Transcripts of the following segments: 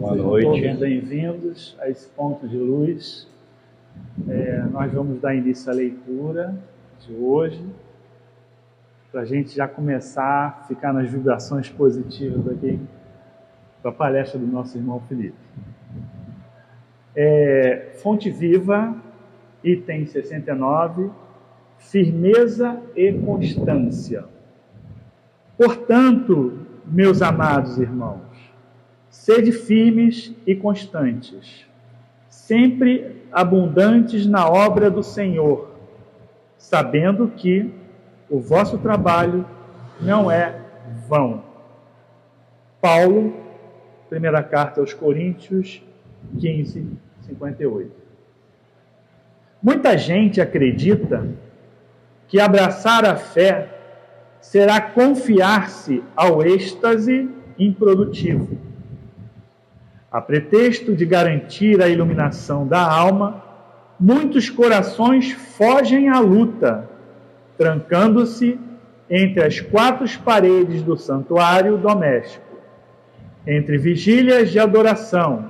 Boa noite. Sejam todos bem-vindos a esse ponto de luz. Nós vamos dar início à leitura de hoje, para a gente já começar a ficar nas vibrações positivas aqui para a palestra do nosso irmão Felipe. Fonte Viva, item 69, firmeza e constância. Portanto, meus amados irmãos, sede firmes e constantes, sempre abundantes na obra do Senhor, sabendo que o vosso trabalho não é vão. Paulo, primeira carta aos Coríntios, 15, 58. Muita gente acredita que abraçar a fé será confiar-se ao êxtase improdutivo. A pretexto de garantir a iluminação da alma, muitos corações fogem à luta, trancando-se entre as quatro paredes do santuário doméstico, entre vigílias de adoração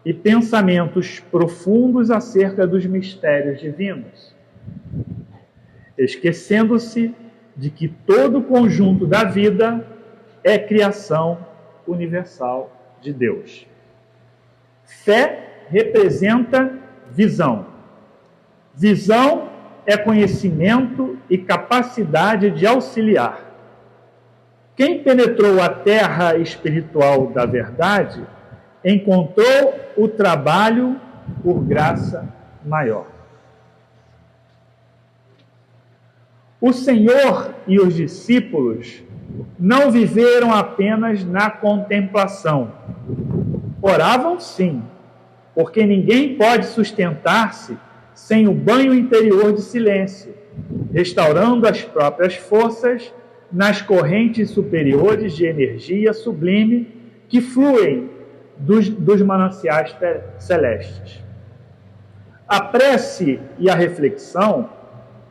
e pensamentos profundos acerca dos mistérios divinos, esquecendo-se de que todo o conjunto da vida é criação universal de Deus. Fé representa visão. Visão é conhecimento e capacidade de auxiliar. Quem penetrou a terra espiritual da verdade encontrou o trabalho por graça maior. O Senhor e os discípulos não viveram apenas na contemplação. Oravam sim, porque ninguém pode sustentar-se sem o banho interior de silêncio, restaurando as próprias forças nas correntes superiores de energia sublime que fluem dos mananciais celestes. A prece e a reflexão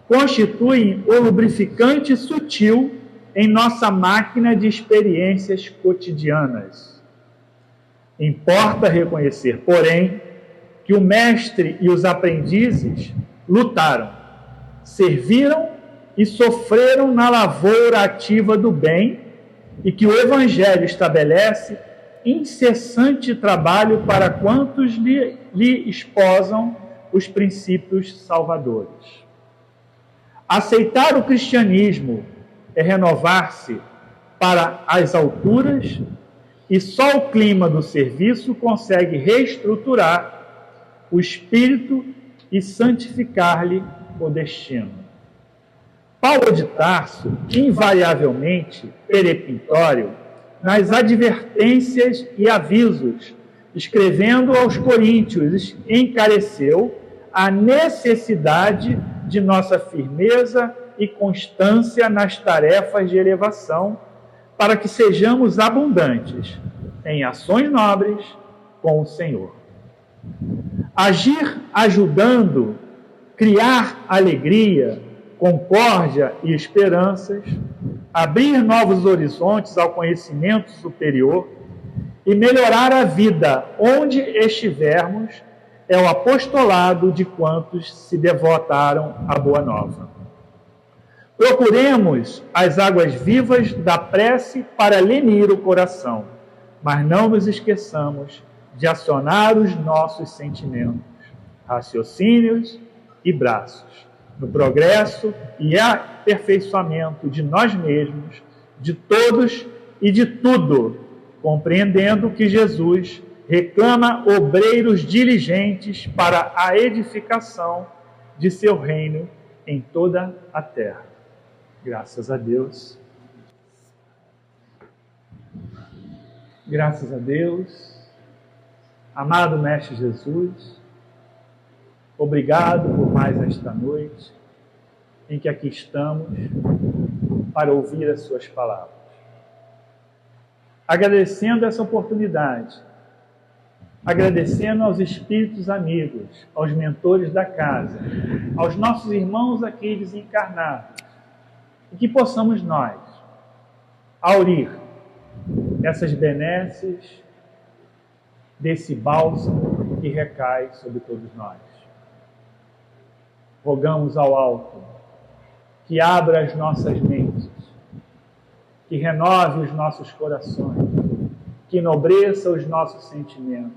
constituem o lubrificante sutil em nossa máquina de experiências cotidianas. Importa reconhecer, porém, que o mestre e os aprendizes lutaram, serviram e sofreram na lavoura ativa do bem e que o Evangelho estabelece incessante trabalho para quantos lhe esposam os princípios salvadores. Aceitar o cristianismo é renovar-se para as alturas e só o clima do serviço consegue reestruturar o espírito e santificar-lhe o destino. Paulo de Tarso, invariavelmente peremptório nas advertências e avisos, escrevendo aos coríntios, encareceu a necessidade de nossa firmeza e constância nas tarefas de elevação, para que sejamos abundantes em ações nobres com o Senhor. Agir ajudando, criar alegria, concórdia e esperanças, abrir novos horizontes ao conhecimento superior e melhorar a vida onde estivermos, é o apostolado de quantos se devotaram à Boa Nova. Procuremos as águas vivas da prece para lenir o coração, mas não nos esqueçamos de acionar os nossos sentimentos, raciocínios e braços, no progresso e aperfeiçoamento de nós mesmos, de todos e de tudo, compreendendo que Jesus reclama obreiros diligentes para a edificação de seu reino em toda a terra. Graças a Deus. Graças a Deus. Amado Mestre Jesus, obrigado por mais esta noite em que aqui estamos para ouvir as suas palavras. Agradecendo essa oportunidade, agradecendo aos espíritos amigos, aos mentores da casa, aos nossos irmãos aqui desencarnados, e que possamos nós aurir essas benesses desse bálsamo que recai sobre todos nós. Rogamos ao alto que abra as nossas mentes, que renove os nossos corações, que enobreça os nossos sentimentos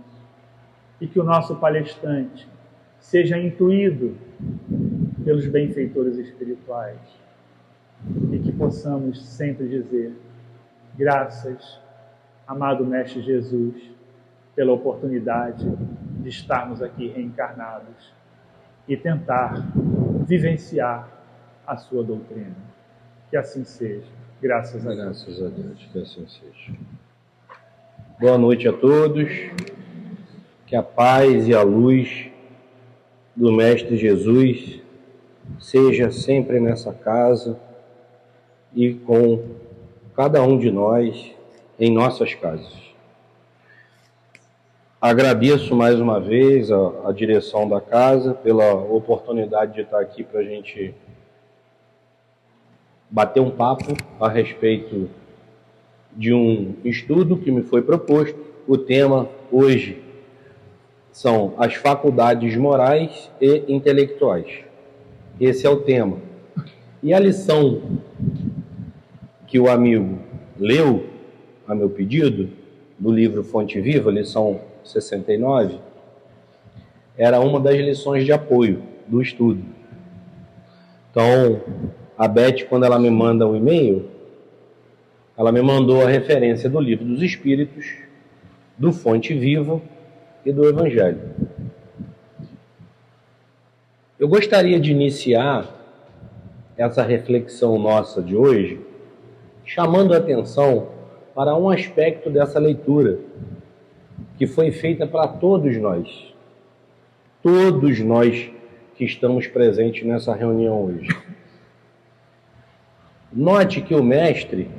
e que o nosso palestrante seja intuído pelos benfeitores espirituais e que possamos sempre dizer: graças, amado Mestre Jesus, pela oportunidade de estarmos aqui reencarnados e tentar vivenciar a sua doutrina. Que assim seja. Graças a Deus. Graças a Deus, que assim seja. Boa noite a todos. Que a paz e a luz do Mestre Jesus seja sempre nessa casa e com cada um de nós em nossas casas. Agradeço mais uma vez a direção da casa pela oportunidade de estar aqui para a gente bater um papo a respeito de um estudo que me foi proposto. O tema hoje são as faculdades morais e intelectuais. Esse é o tema. E a lição que o amigo leu, a meu pedido, do livro Fonte Viva, lição 69, era uma das lições de apoio do estudo. Então, a Beth, quando ela me manda um e-mail, ela me mandou a referência do Livro dos Espíritos, do Fonte Viva e do Evangelho. Eu gostaria de iniciar essa reflexão nossa de hoje chamando a atenção para um aspecto dessa leitura que foi feita para todos nós que estamos presentes nessa reunião hoje. Note que o Mestre,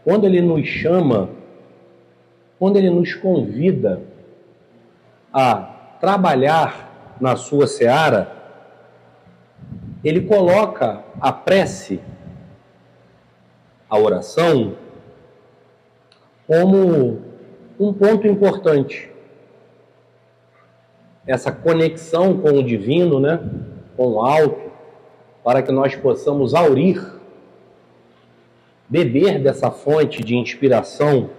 quando ele nos chama, quando ele nos convida a trabalhar na sua seara, ele coloca a prece, a oração, como um ponto importante. Essa conexão com o divino, né? Com o alto, para que nós possamos aurir, beber dessa fonte de inspiração,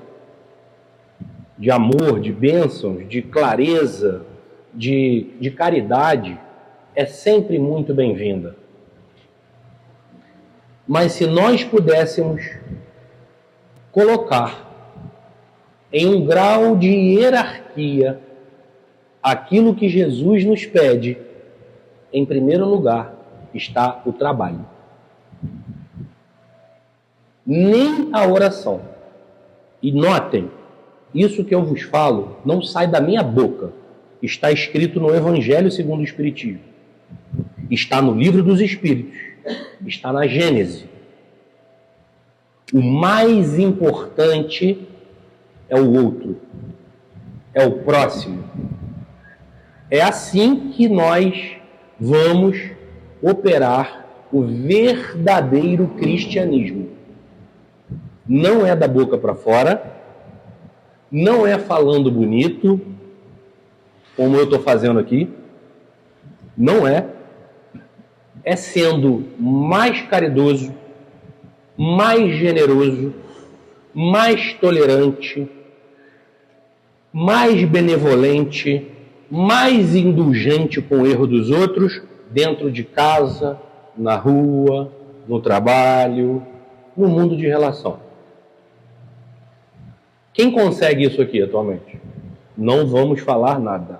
de amor, de bênçãos, de clareza, de caridade, é sempre muito bem-vinda. Mas se nós pudéssemos colocar em um grau de hierarquia aquilo que Jesus nos pede, em primeiro lugar está o trabalho. Nem a oração. E notem, isso que eu vos falo não sai da minha boca. Está escrito no Evangelho segundo o Espiritismo. Está no Livro dos Espíritos. Está na Gênese. O mais importante é o outro. É o próximo. É assim que nós vamos operar o verdadeiro cristianismo. Não é da boca para fora, não é falando bonito, como eu estou fazendo aqui, não é. É sendo mais caridoso, mais generoso, mais tolerante, mais benevolente, mais indulgente com o erro dos outros, dentro de casa, na rua, no trabalho, no mundo de relação. Quem consegue isso aqui atualmente? Não vamos falar nada.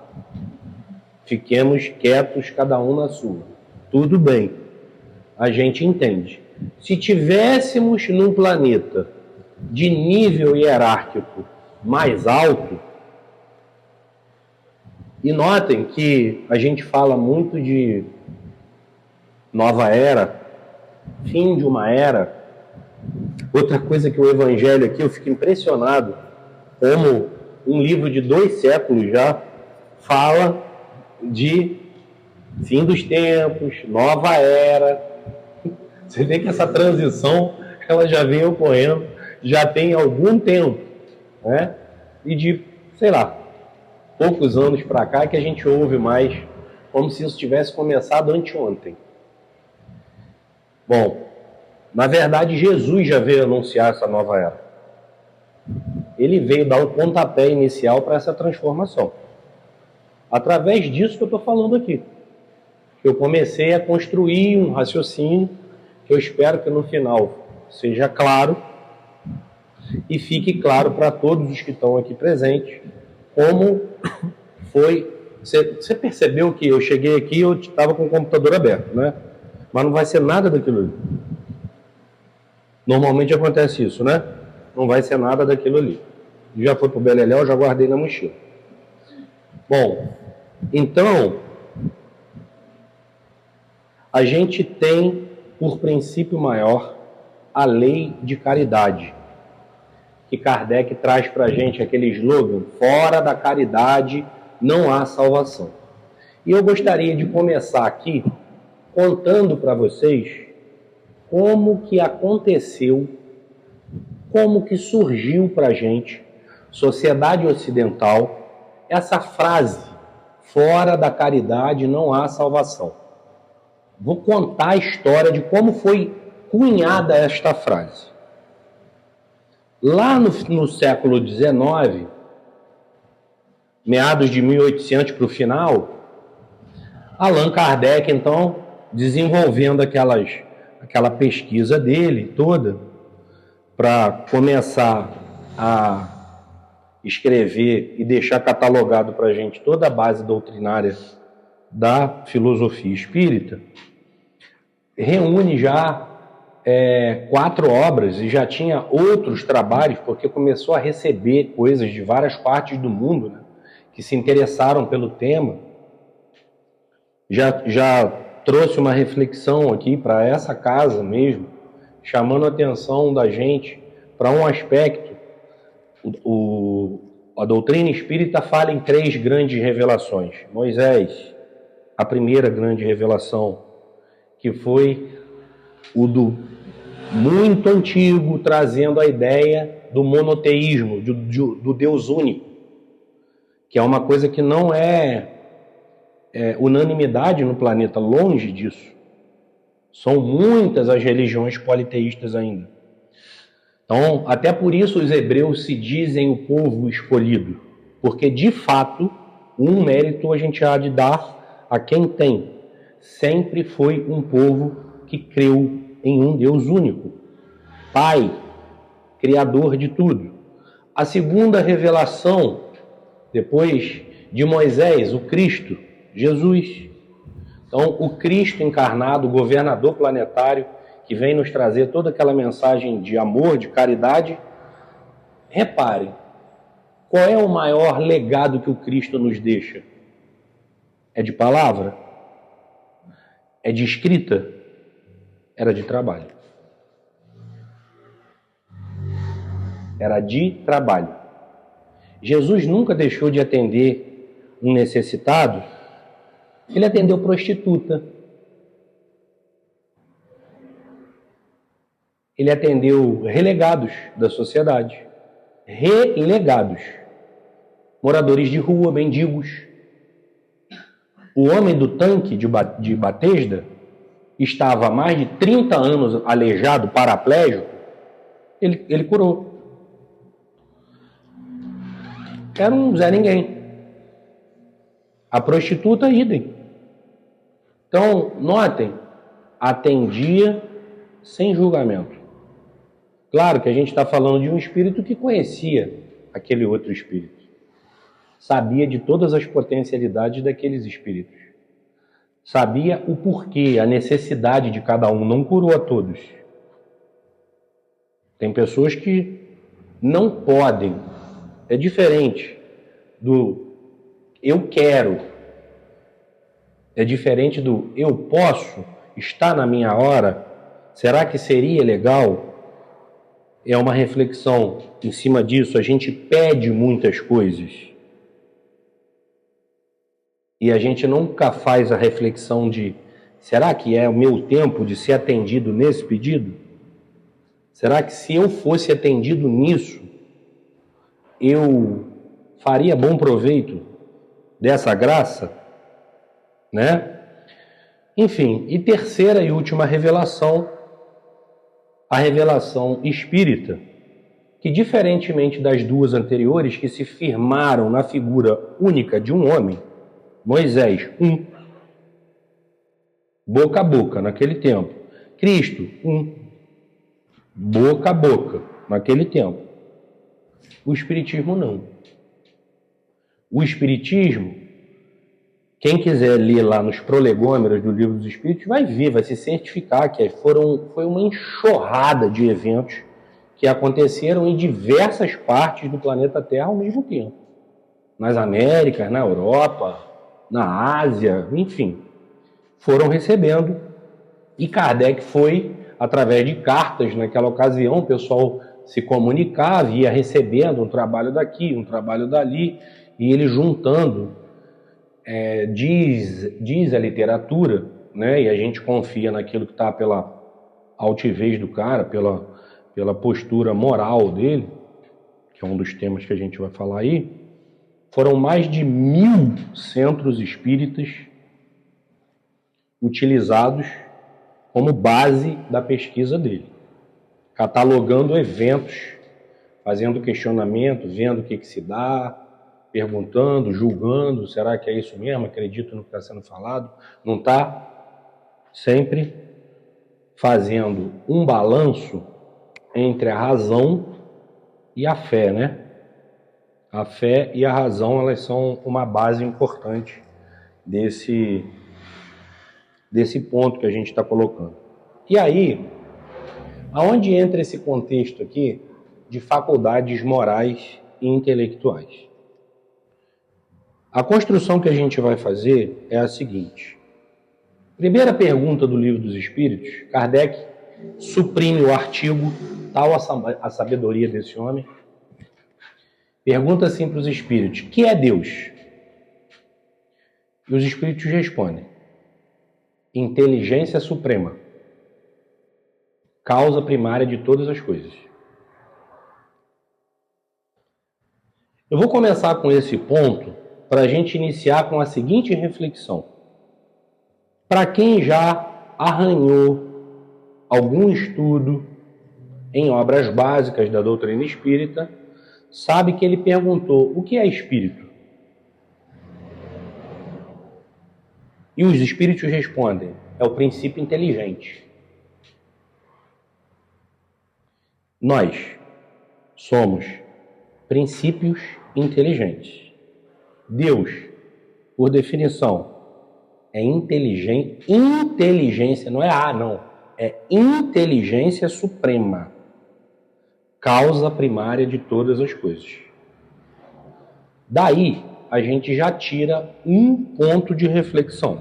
Fiquemos quietos, cada um na sua. Tudo bem, a gente entende. Se tivéssemos num planeta de nível hierárquico mais alto, e notem que a gente fala muito de nova era, fim de uma era. Outra coisa que o Evangelho aqui, eu fico impressionado, como um livro de 2 séculos já fala de fim dos tempos, nova era. Você vê que essa transição ela já vem ocorrendo, já tem algum tempo, né? E de, sei lá, poucos anos para cá que a gente ouve mais, como se isso tivesse começado anteontem. Bom, na verdade, Jesus já veio anunciar essa nova era. Ele veio dar o pontapé inicial para essa transformação. Através disso que eu estou falando aqui. Eu comecei a construir um raciocínio que eu espero que no final seja claro e fique claro para todos os que estão aqui presentes como foi. Você percebeu que eu cheguei aqui e eu estava com o computador aberto, né? Mas não vai ser nada daquilo ali. Normalmente acontece isso, né? Não vai ser nada daquilo ali. Já foi pro Beleléu, já guardei na mochila. Bom, então, a gente tem, por princípio maior, a lei de caridade, que Kardec traz para a gente aquele slogan: fora da caridade não há salvação. E eu gostaria de começar aqui contando para vocês como que aconteceu, como que surgiu para a gente, sociedade ocidental, essa frase: fora da caridade não há salvação. Vou contar a história de como foi cunhada esta frase. Lá no século XIX, meados de 1800 para o final, Allan Kardec, então, desenvolvendo aquela pesquisa dele toda, para começar a escrever e deixar catalogado para a gente toda a base doutrinária da filosofia espírita, reúne já 4 obras e já tinha outros trabalhos, porque começou a receber coisas de várias partes do mundo, né, que se interessaram pelo tema. Já trouxe uma reflexão aqui para essa casa mesmo, chamando a atenção da gente para um aspecto. A doutrina espírita fala em 3 grandes revelações. Moisés, a primeira grande revelação, que foi o do muito antigo, trazendo a ideia do monoteísmo, do Deus único, que é uma coisa que não é unanimidade no planeta, longe disso. São muitas as religiões politeístas ainda. Então, até por isso os hebreus se dizem o povo escolhido, porque de fato um mérito a gente há de dar a quem tem. Sempre foi um povo que creu em um Deus único, Pai, Criador de tudo. A segunda revelação, depois de Moisés, o Cristo, Jesus. Então, o Cristo encarnado, o governador planetário, que vem nos trazer toda aquela mensagem de amor, de caridade. Reparem, qual é o maior legado que o Cristo nos deixa? É de palavra? É de escrita? Era de trabalho. Era de trabalho. Jesus nunca deixou de atender um necessitado. Ele atendeu prostituta. Ele atendeu relegados da sociedade. Relegados. Moradores de rua, mendigos. O homem do tanque de Batesda estava há mais de 30 anos aleijado, paraplégico. Ele curou. Era um Zé Ninguém. A prostituta, idem. Então, notem, atendia sem julgamento. Claro que a gente está falando de um espírito que conhecia aquele outro espírito. Sabia de todas as potencialidades daqueles espíritos. Sabia o porquê, a necessidade de cada um. Não curou a todos. Tem pessoas que não podem. É diferente do eu quero. É diferente do eu posso. Está na minha hora. Será que seria legal? É uma reflexão em cima disso. A gente pede muitas coisas. E a gente nunca faz a reflexão de: será que é o meu tempo de ser atendido nesse pedido? Será que se eu fosse atendido nisso, eu faria bom proveito? dessa graça, né? Enfim, e terceira e última revelação, a revelação espírita, que diferentemente das duas anteriores, que se firmaram na figura única de um homem, Moisés, boca a boca, naquele tempo. Cristo, boca a boca, naquele tempo. O Espiritismo não. O Espiritismo, quem quiser ler lá nos prolegômeros do Livro dos Espíritos, vai ver, vai se certificar que foi uma enxurrada de eventos que aconteceram em diversas partes do planeta Terra ao mesmo tempo. Nas Américas, na Europa, na Ásia, enfim. Foram recebendo. E Kardec foi, através de cartas naquela ocasião, o pessoal se comunicava, ia recebendo um trabalho daqui, um trabalho dali, e ele juntando, diz a literatura, né? E a gente confia naquilo que está pela altivez do cara, pela postura moral dele, que é um dos temas que a gente vai falar aí. Foram mais de 1000 centros espíritas utilizados como base da pesquisa dele, catalogando eventos, fazendo questionamento, vendo o que se dá, perguntando, julgando, será que é isso mesmo? Acredito no que está sendo falado? Não está? Sempre fazendo um balanço entre a razão e a fé, né? A fé e a razão, elas são uma base importante desse ponto que a gente está colocando. E aí, aonde entra esse contexto aqui de faculdades morais e intelectuais? A construção que a gente vai fazer é a seguinte. Primeira pergunta do Livro dos Espíritos, Kardec suprime o artigo, tal a sabedoria desse homem. Pergunta assim para os espíritos, que é Deus? E os espíritos respondem, inteligência suprema, causa primária de todas as coisas. Eu vou começar com esse ponto para a gente iniciar com a seguinte reflexão. Para quem já arranhou algum estudo em obras básicas da doutrina espírita, sabe que ele perguntou, o que é espírito? E os espíritos respondem, é o princípio inteligente. Nós somos princípios inteligentes. Deus, por definição, é inteligente. Inteligência, não é não. É inteligência suprema. Causa primária de todas as coisas. Daí, a gente já tira um ponto de reflexão.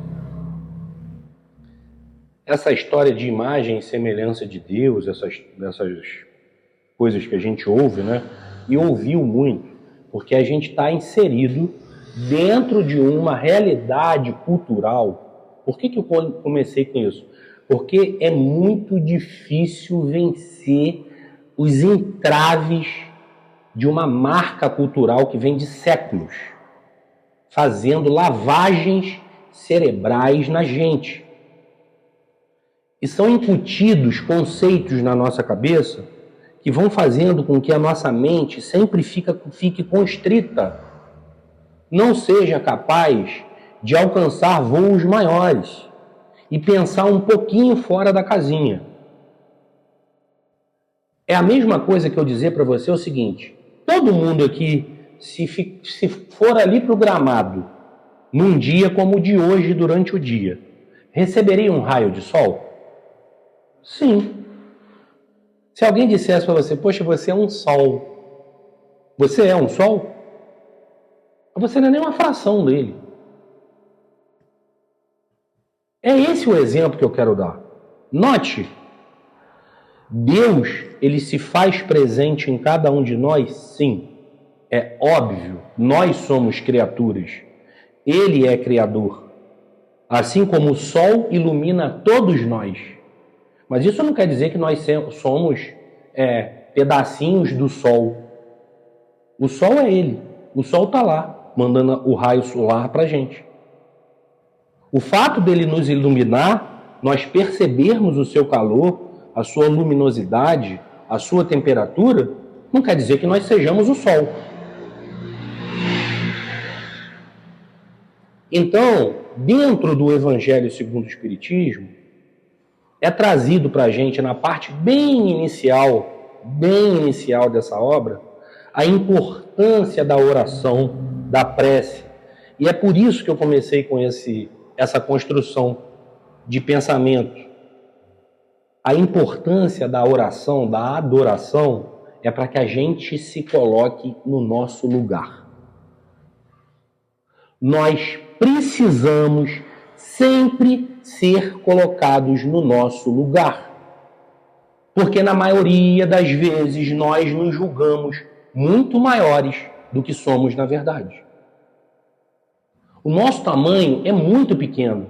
Essa história de imagem e semelhança de Deus, essas coisas que a gente ouve, né? E ouviu muito, porque a gente está inserido dentro de uma realidade cultural. Por que eu comecei com isso? Porque é muito difícil vencer os entraves de uma marca cultural que vem de séculos, fazendo lavagens cerebrais na gente. E são incutidos conceitos na nossa cabeça que vão fazendo com que a nossa mente sempre fique constrita, não seja capaz de alcançar voos maiores e pensar um pouquinho fora da casinha. É a mesma coisa que eu dizer para você o seguinte, todo mundo aqui, se for ali para o gramado, num dia como o de hoje, durante o dia, receberia um raio de sol? Sim. Se alguém dissesse para você, poxa, você é um sol. Você é um sol? Você não é nem uma fração dele. É esse o exemplo que eu quero dar. Note, Deus, ele se faz presente em cada um de nós? Sim. É óbvio, nós somos criaturas. Ele é criador. Assim como o sol ilumina todos nós. Mas isso não quer dizer que nós somos pedacinhos do sol. O sol é ele. O sol está lá. mandando o raio solar para a gente. O fato dele nos iluminar, nós percebermos o seu calor, a sua luminosidade, a sua temperatura, não quer dizer que nós sejamos o sol. Então, dentro do Evangelho segundo o Espiritismo, é trazido para a gente, na parte bem inicial dessa obra, a importância da oração, da prece. E é por isso que eu comecei com essa construção de pensamento. A importância da oração, da adoração, é para que a gente se coloque no nosso lugar. Nós precisamos sempre ser colocados no nosso lugar. Porque na maioria das vezes nós nos julgamos muito maiores do que somos na verdade. O nosso tamanho é muito pequeno.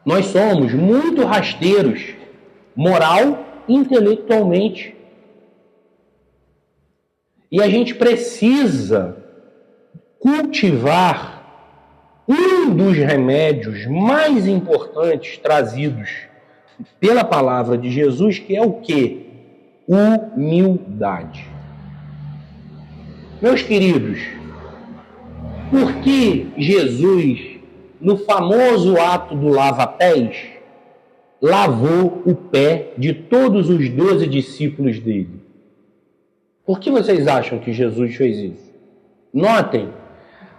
Nós somos muito rasteiros, moral e intelectualmente. E a gente precisa cultivar um dos remédios mais importantes trazidos pela palavra de Jesus, que é o quê? Humildade. Meus queridos, por que Jesus, no famoso ato do lava-pés, lavou o pé de todos os 12 discípulos dele? Por que vocês acham que Jesus fez isso? Notem,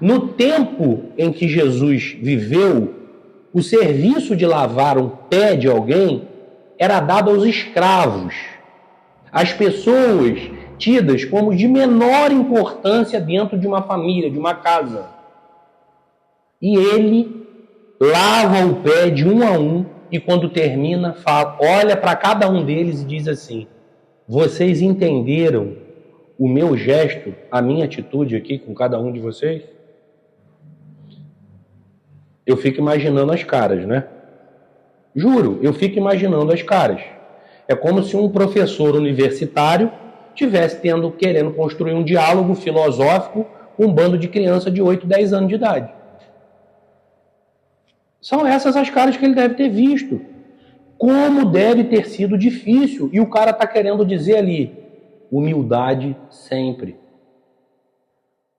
no tempo em que Jesus viveu, o serviço de lavar um pé de alguém era dado aos escravos, às pessoas tidas como de menor importância dentro de uma família, de uma casa. E ele lava o pé de um a um e quando termina, olha para cada um deles e diz assim: vocês entenderam o meu gesto, a minha atitude aqui com cada um de vocês? Eu fico imaginando as caras, né? Juro, eu fico imaginando as caras. É como se um professor universitário tivesse querendo construir um diálogo filosófico com um bando de criança de 8, 10 anos de idade. São essas as caras que ele deve ter visto. Como deve ter sido difícil. E o cara está querendo dizer ali, humildade sempre.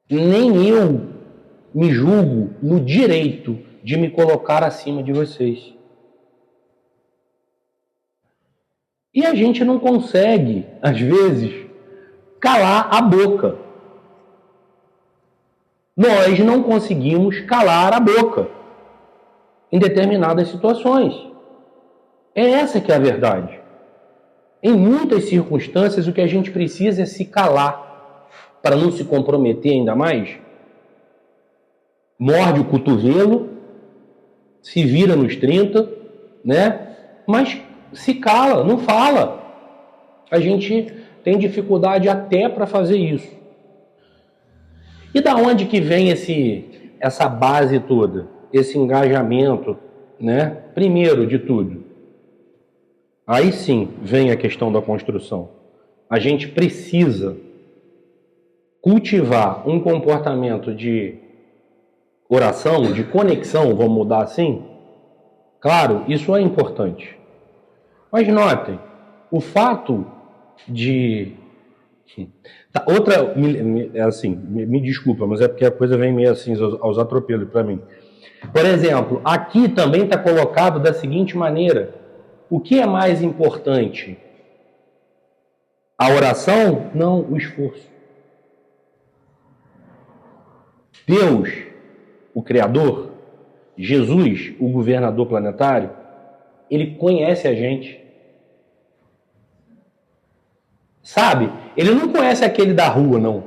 Nem eu me julgo no direito de me colocar acima de vocês. E a gente não consegue, às vezes, calar a boca. Nós não conseguimos calar a boca em determinadas situações. É essa que é a verdade. Em muitas circunstâncias, o que a gente precisa é se calar para não se comprometer ainda mais. Morde o cotovelo, se vira nos 30, né? Mas se cala, não fala. A gente tem dificuldade até para fazer isso. E da onde que vem essa base toda? Esse engajamento, né? Primeiro de tudo, aí sim vem a questão da construção. A gente precisa cultivar um comportamento de oração, de conexão, vamos mudar assim? Claro, isso é importante. Mas notem, o fato de... Outra, assim, me desculpa, mas é porque a coisa vem meio assim aos atropelos para mim. Por exemplo, aqui também está colocado da seguinte maneira: o que é mais importante? A oração? Não, o esforço. Deus, o Criador, Jesus, o governador planetário, ele conhece a gente. Sabe? Ele não conhece aquele da rua, não.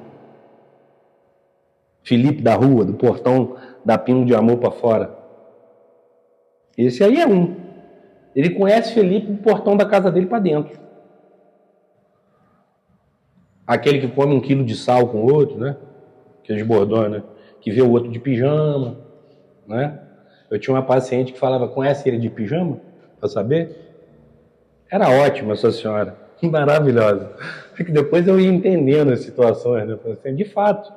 Felipe da rua, do portão da Pingo de Amor para fora. Esse aí é um. Ele conhece Felipe do portão da casa dele para dentro. Aquele que come 1 quilo de sal com o outro, né? Aqueles bordões, né? Que vê o outro de pijama, né? Eu tinha uma paciente que falava, conhece ele de pijama? Para saber? Era ótima essa senhora. Maravilhosa. Porque depois eu ia entendendo as situações, né? Assim, de fato.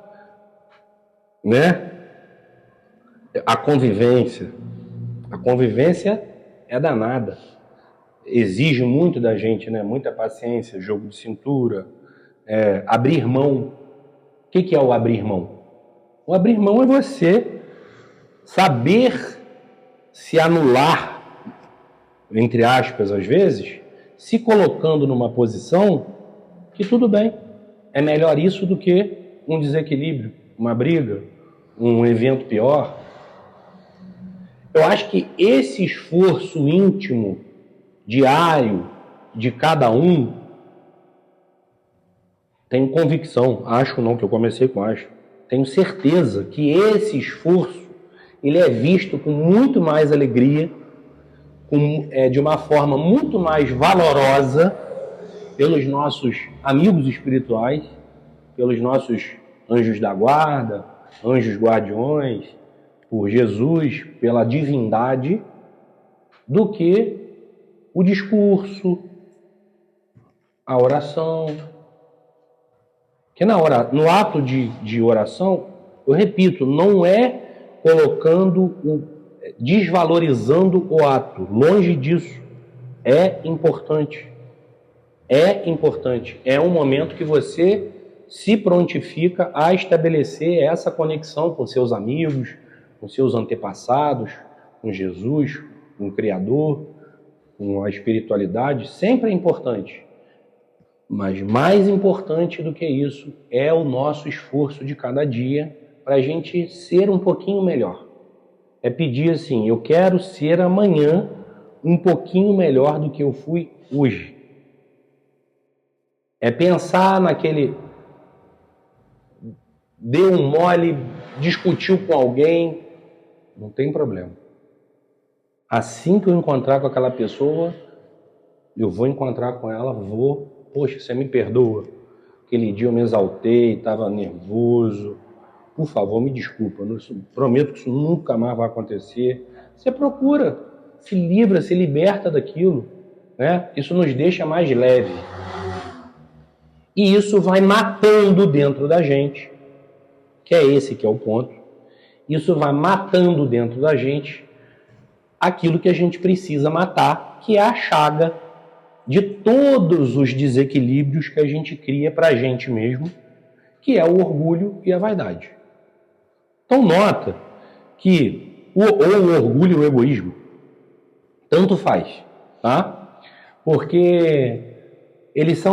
né? A convivência é danada. Exige muito da gente, né? Muita paciência, jogo de cintura, abrir mão. O que é o abrir mão? O abrir mão é você saber se anular, entre aspas, às vezes, se colocando numa posição que tudo bem, é melhor isso do que um desequilíbrio, uma briga, um evento pior. Eu acho que esse esforço íntimo, diário, de cada um, tenho convicção, acho não, que eu comecei com acho, tenho certeza que esse esforço, ele é visto com muito mais alegria, de uma forma muito mais valorosa pelos nossos amigos espirituais, pelos nossos anjos da guarda, anjos guardiões, por Jesus, pela divindade, do que o discurso, a oração. Que no ato de oração, eu repito, não é desvalorizando o ato, longe disso. É importante. É um momento que você se prontifica a estabelecer essa conexão com seus amigos, com seus antepassados, com Jesus, com o Criador, com a espiritualidade. Sempre é importante. Mas mais importante do que isso é o nosso esforço de cada dia para a gente ser um pouquinho melhor. É pedir assim, eu quero ser amanhã um pouquinho melhor do que eu fui hoje. É pensar naquele... Deu um mole, discutiu com alguém, não tem problema. Assim que eu encontrar com aquela pessoa, eu vou encontrar com ela, poxa, você me perdoa. Aquele dia eu me exaltei, estava nervoso. Por favor, me desculpa. Eu prometo que isso nunca mais vai acontecer. Você procura, se livra, se liberta daquilo, né? Isso nos deixa mais leve. E isso vai matando dentro da gente, que é esse que é o ponto. Isso vai matando dentro da gente aquilo que a gente precisa matar, que é a chaga de todos os desequilíbrios que a gente cria para a gente mesmo, que é o orgulho e a vaidade. Então nota que ou o orgulho e o egoísmo, tanto faz, tá? Porque eles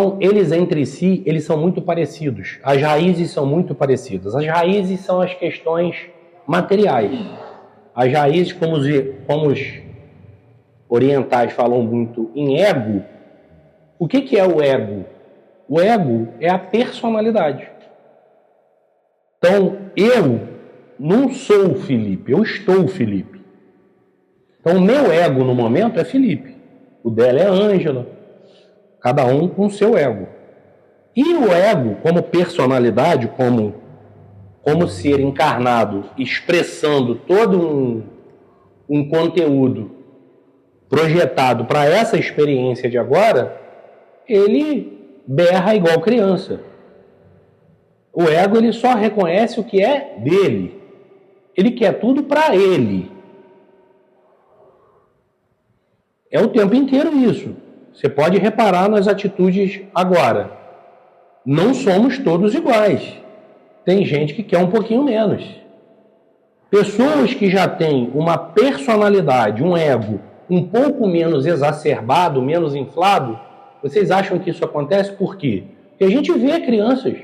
entre si, eles são muito parecidos. As raízes são muito parecidas. As raízes são as questões materiais. As raízes, como os orientais falam muito em ego. O que é o ego? O ego é a personalidade. Então, eu não sou o Felipe, eu estou o Felipe. Então, o meu ego no momento é Felipe. O dela é Ângela. Cada um com o seu ego. E o ego, como personalidade, como ser encarnado, expressando todo um conteúdo projetado para essa experiência de agora, ele berra igual criança. O ego, ele só reconhece o que é dele. Ele quer tudo para ele. É o tempo inteiro isso. Você pode reparar nas atitudes agora. Não somos todos iguais. Tem gente que quer um pouquinho menos. Pessoas que já têm uma personalidade, um ego um pouco menos exacerbado, menos inflado, vocês acham que isso acontece por quê? Porque a gente vê crianças.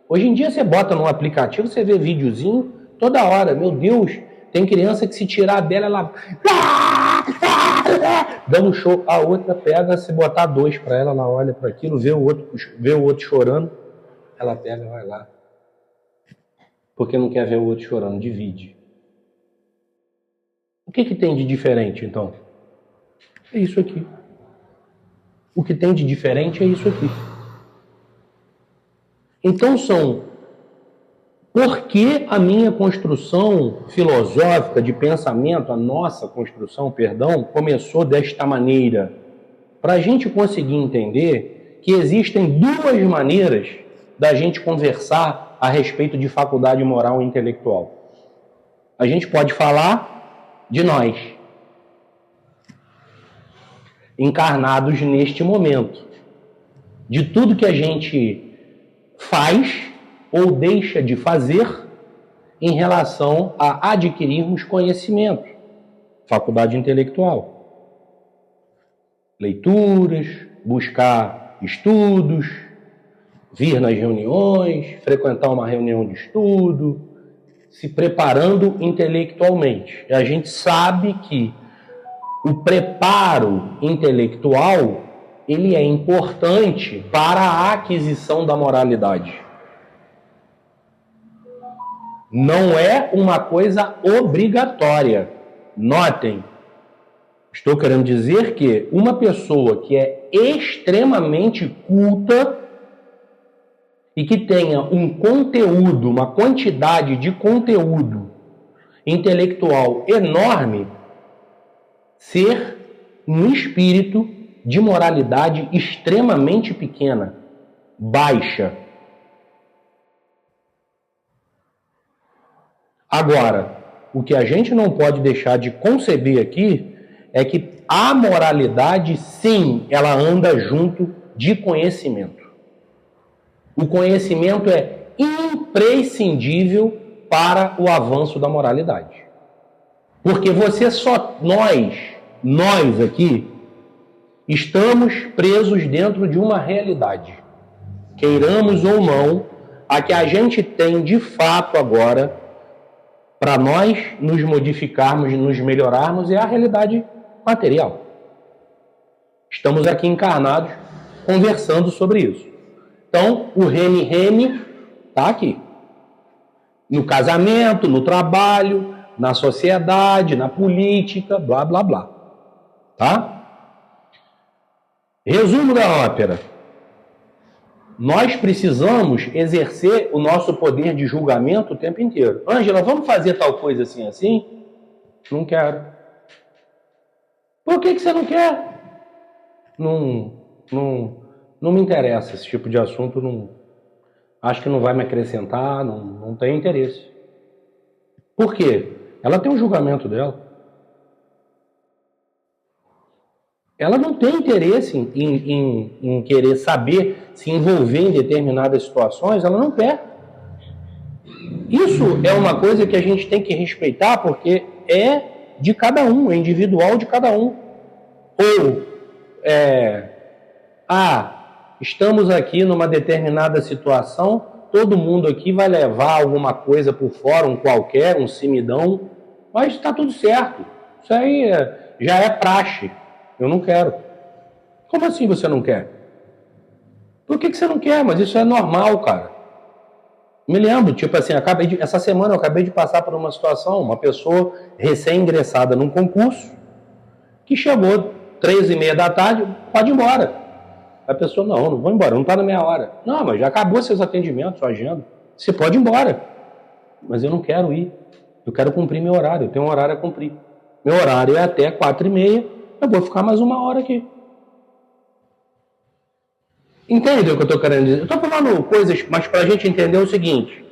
Hoje em dia você bota num aplicativo, você vê videozinho toda hora. Meu Deus, tem criança que se tirar dela, ela... dando show. A outra pega, se botar 2 para ela, ela olha para aquilo, vê o outro chorando, ela pega e vai lá. Porque não quer ver o outro chorando, divide. O que tem de diferente, então? É isso aqui. O que tem de diferente é isso aqui. Então por que a minha construção filosófica de pensamento, a nossa construção, perdão, começou desta maneira? Para a gente conseguir entender que existem 2 maneiras da gente conversar a respeito de faculdade moral e intelectual? A gente pode falar de nós, encarnados neste momento, de tudo que a gente faz ou deixa de fazer em relação a adquirirmos conhecimento, faculdade intelectual, leituras, buscar estudos, vir nas reuniões, frequentar uma reunião de estudo, se preparando intelectualmente. E a gente sabe que o preparo intelectual, ele é importante para a aquisição da moralidade. Não é uma coisa obrigatória. Notem, estou querendo dizer que uma pessoa que é extremamente culta e que tenha um conteúdo, uma quantidade de conteúdo intelectual enorme, ser um espírito de moralidade extremamente pequena, baixa. Agora, o que a gente não pode deixar de conceber aqui é que a moralidade, sim, ela anda junto de conhecimento. O conhecimento é imprescindível para o avanço da moralidade. Porque nós aqui, estamos presos dentro de uma realidade, queiramos ou não, a que a gente tem de fato agora, para nós nos modificarmos, nos melhorarmos, é a realidade material. Estamos aqui encarnados, conversando sobre isso. Então, o reme está aqui. No casamento, no trabalho, na sociedade, na política, blá, blá, blá. Tá? Resumo da ópera. Nós precisamos exercer o nosso poder de julgamento o tempo inteiro. Ângela, vamos fazer tal coisa assim, assim? Não quero. Por que você não quer? Não me interessa esse tipo de assunto. Não, acho que não vai me acrescentar, não tenho interesse. Por quê? Ela tem um julgamento dela. Ela não tem interesse em querer saber, se envolver em determinadas situações, ela não quer. Isso é uma coisa que a gente tem que respeitar, porque é de cada um, é individual de cada um. Ou, estamos aqui numa determinada situação, todo mundo aqui vai levar alguma coisa por fora, um qualquer, um simidão, mas está tudo certo. Isso aí já é praxe. Eu não quero. Como assim você não quer? Por que você não quer? Mas isso é normal, cara. Me lembro, tipo assim, essa semana eu acabei de passar por uma situação, uma pessoa recém-ingressada num concurso, que chegou 3h30 da tarde, pode ir embora. A pessoa, não vou embora, não está na minha hora. Não, mas já acabou seus atendimentos, sua agenda. Você pode ir embora. Mas eu não quero ir. Eu quero cumprir meu horário, eu tenho um horário a cumprir. Meu horário é até 4h30. Eu vou ficar mais uma hora aqui. Entende o que eu estou querendo dizer? Eu estou falando coisas, mas para a gente entender o seguinte.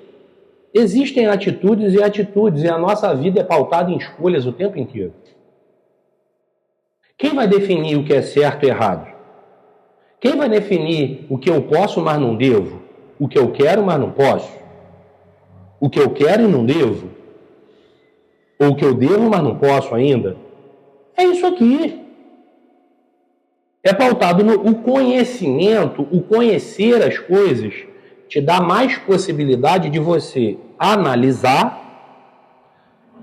Existem atitudes e a nossa vida é pautada em escolhas o tempo inteiro. Quem vai definir o que é certo e errado? Quem vai definir o que eu posso, mas não devo? O que eu quero, mas não posso? O que eu quero e não devo? Ou o que eu devo, mas não posso ainda? É isso aqui. É pautado no conhecimento, o conhecer as coisas te dá mais possibilidade de você analisar.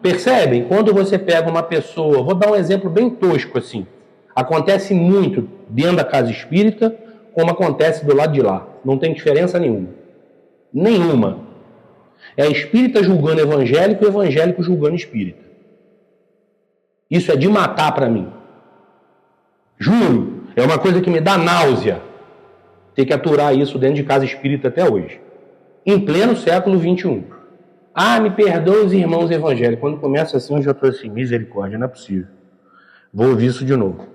Percebem? Quando você pega uma pessoa, vou dar um exemplo bem tosco assim, acontece muito dentro da casa espírita, como acontece do lado de lá. Não tem diferença nenhuma. Nenhuma. É espírita julgando evangélico e evangélico julgando espírita. Isso é de matar para mim. Juro, é uma coisa que me dá náusea ter que aturar isso dentro de casa espírita até hoje. Em pleno século XXI. Me perdoa os irmãos evangélicos. Quando começa assim, eu já estou assim, misericórdia, não é possível. Vou ouvir isso de novo.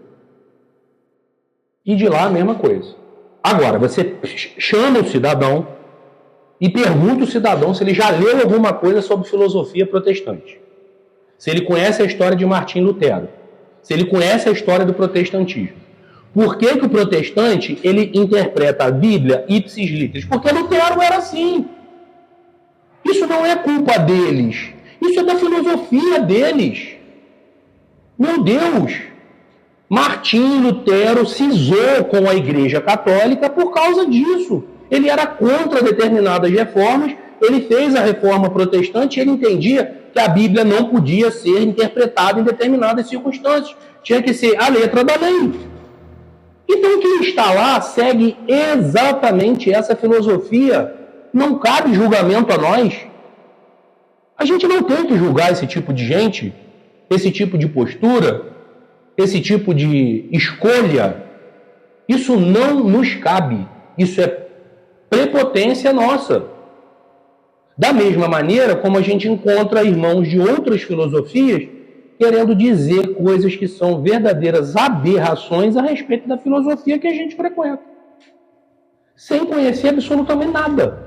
E de lá a mesma coisa. Agora, você chama o cidadão, e pergunta o cidadão se ele já leu alguma coisa sobre filosofia protestante. Se ele conhece a história de Martim Lutero. Se ele conhece a história do protestantismo. Por que o protestante ele interpreta a Bíblia ipsis literis? Porque Lutero era assim. Isso não é culpa deles. Isso é da filosofia deles. Meu Deus! Martim Lutero cisou com a Igreja Católica por causa disso. Ele era contra determinadas reformas, ele fez a reforma protestante e ele entendia que a Bíblia não podia ser interpretada em determinadas circunstâncias. Tinha que ser a letra da lei. Então quem está lá segue exatamente essa filosofia. Não cabe julgamento a nós. A gente não tem que julgar esse tipo de gente, esse tipo de postura, esse tipo de escolha. Isso não nos cabe. Isso é prepotência nossa. Da mesma maneira como a gente encontra irmãos de outras filosofias querendo dizer coisas que são verdadeiras aberrações a respeito da filosofia que a gente frequenta, sem conhecer absolutamente nada.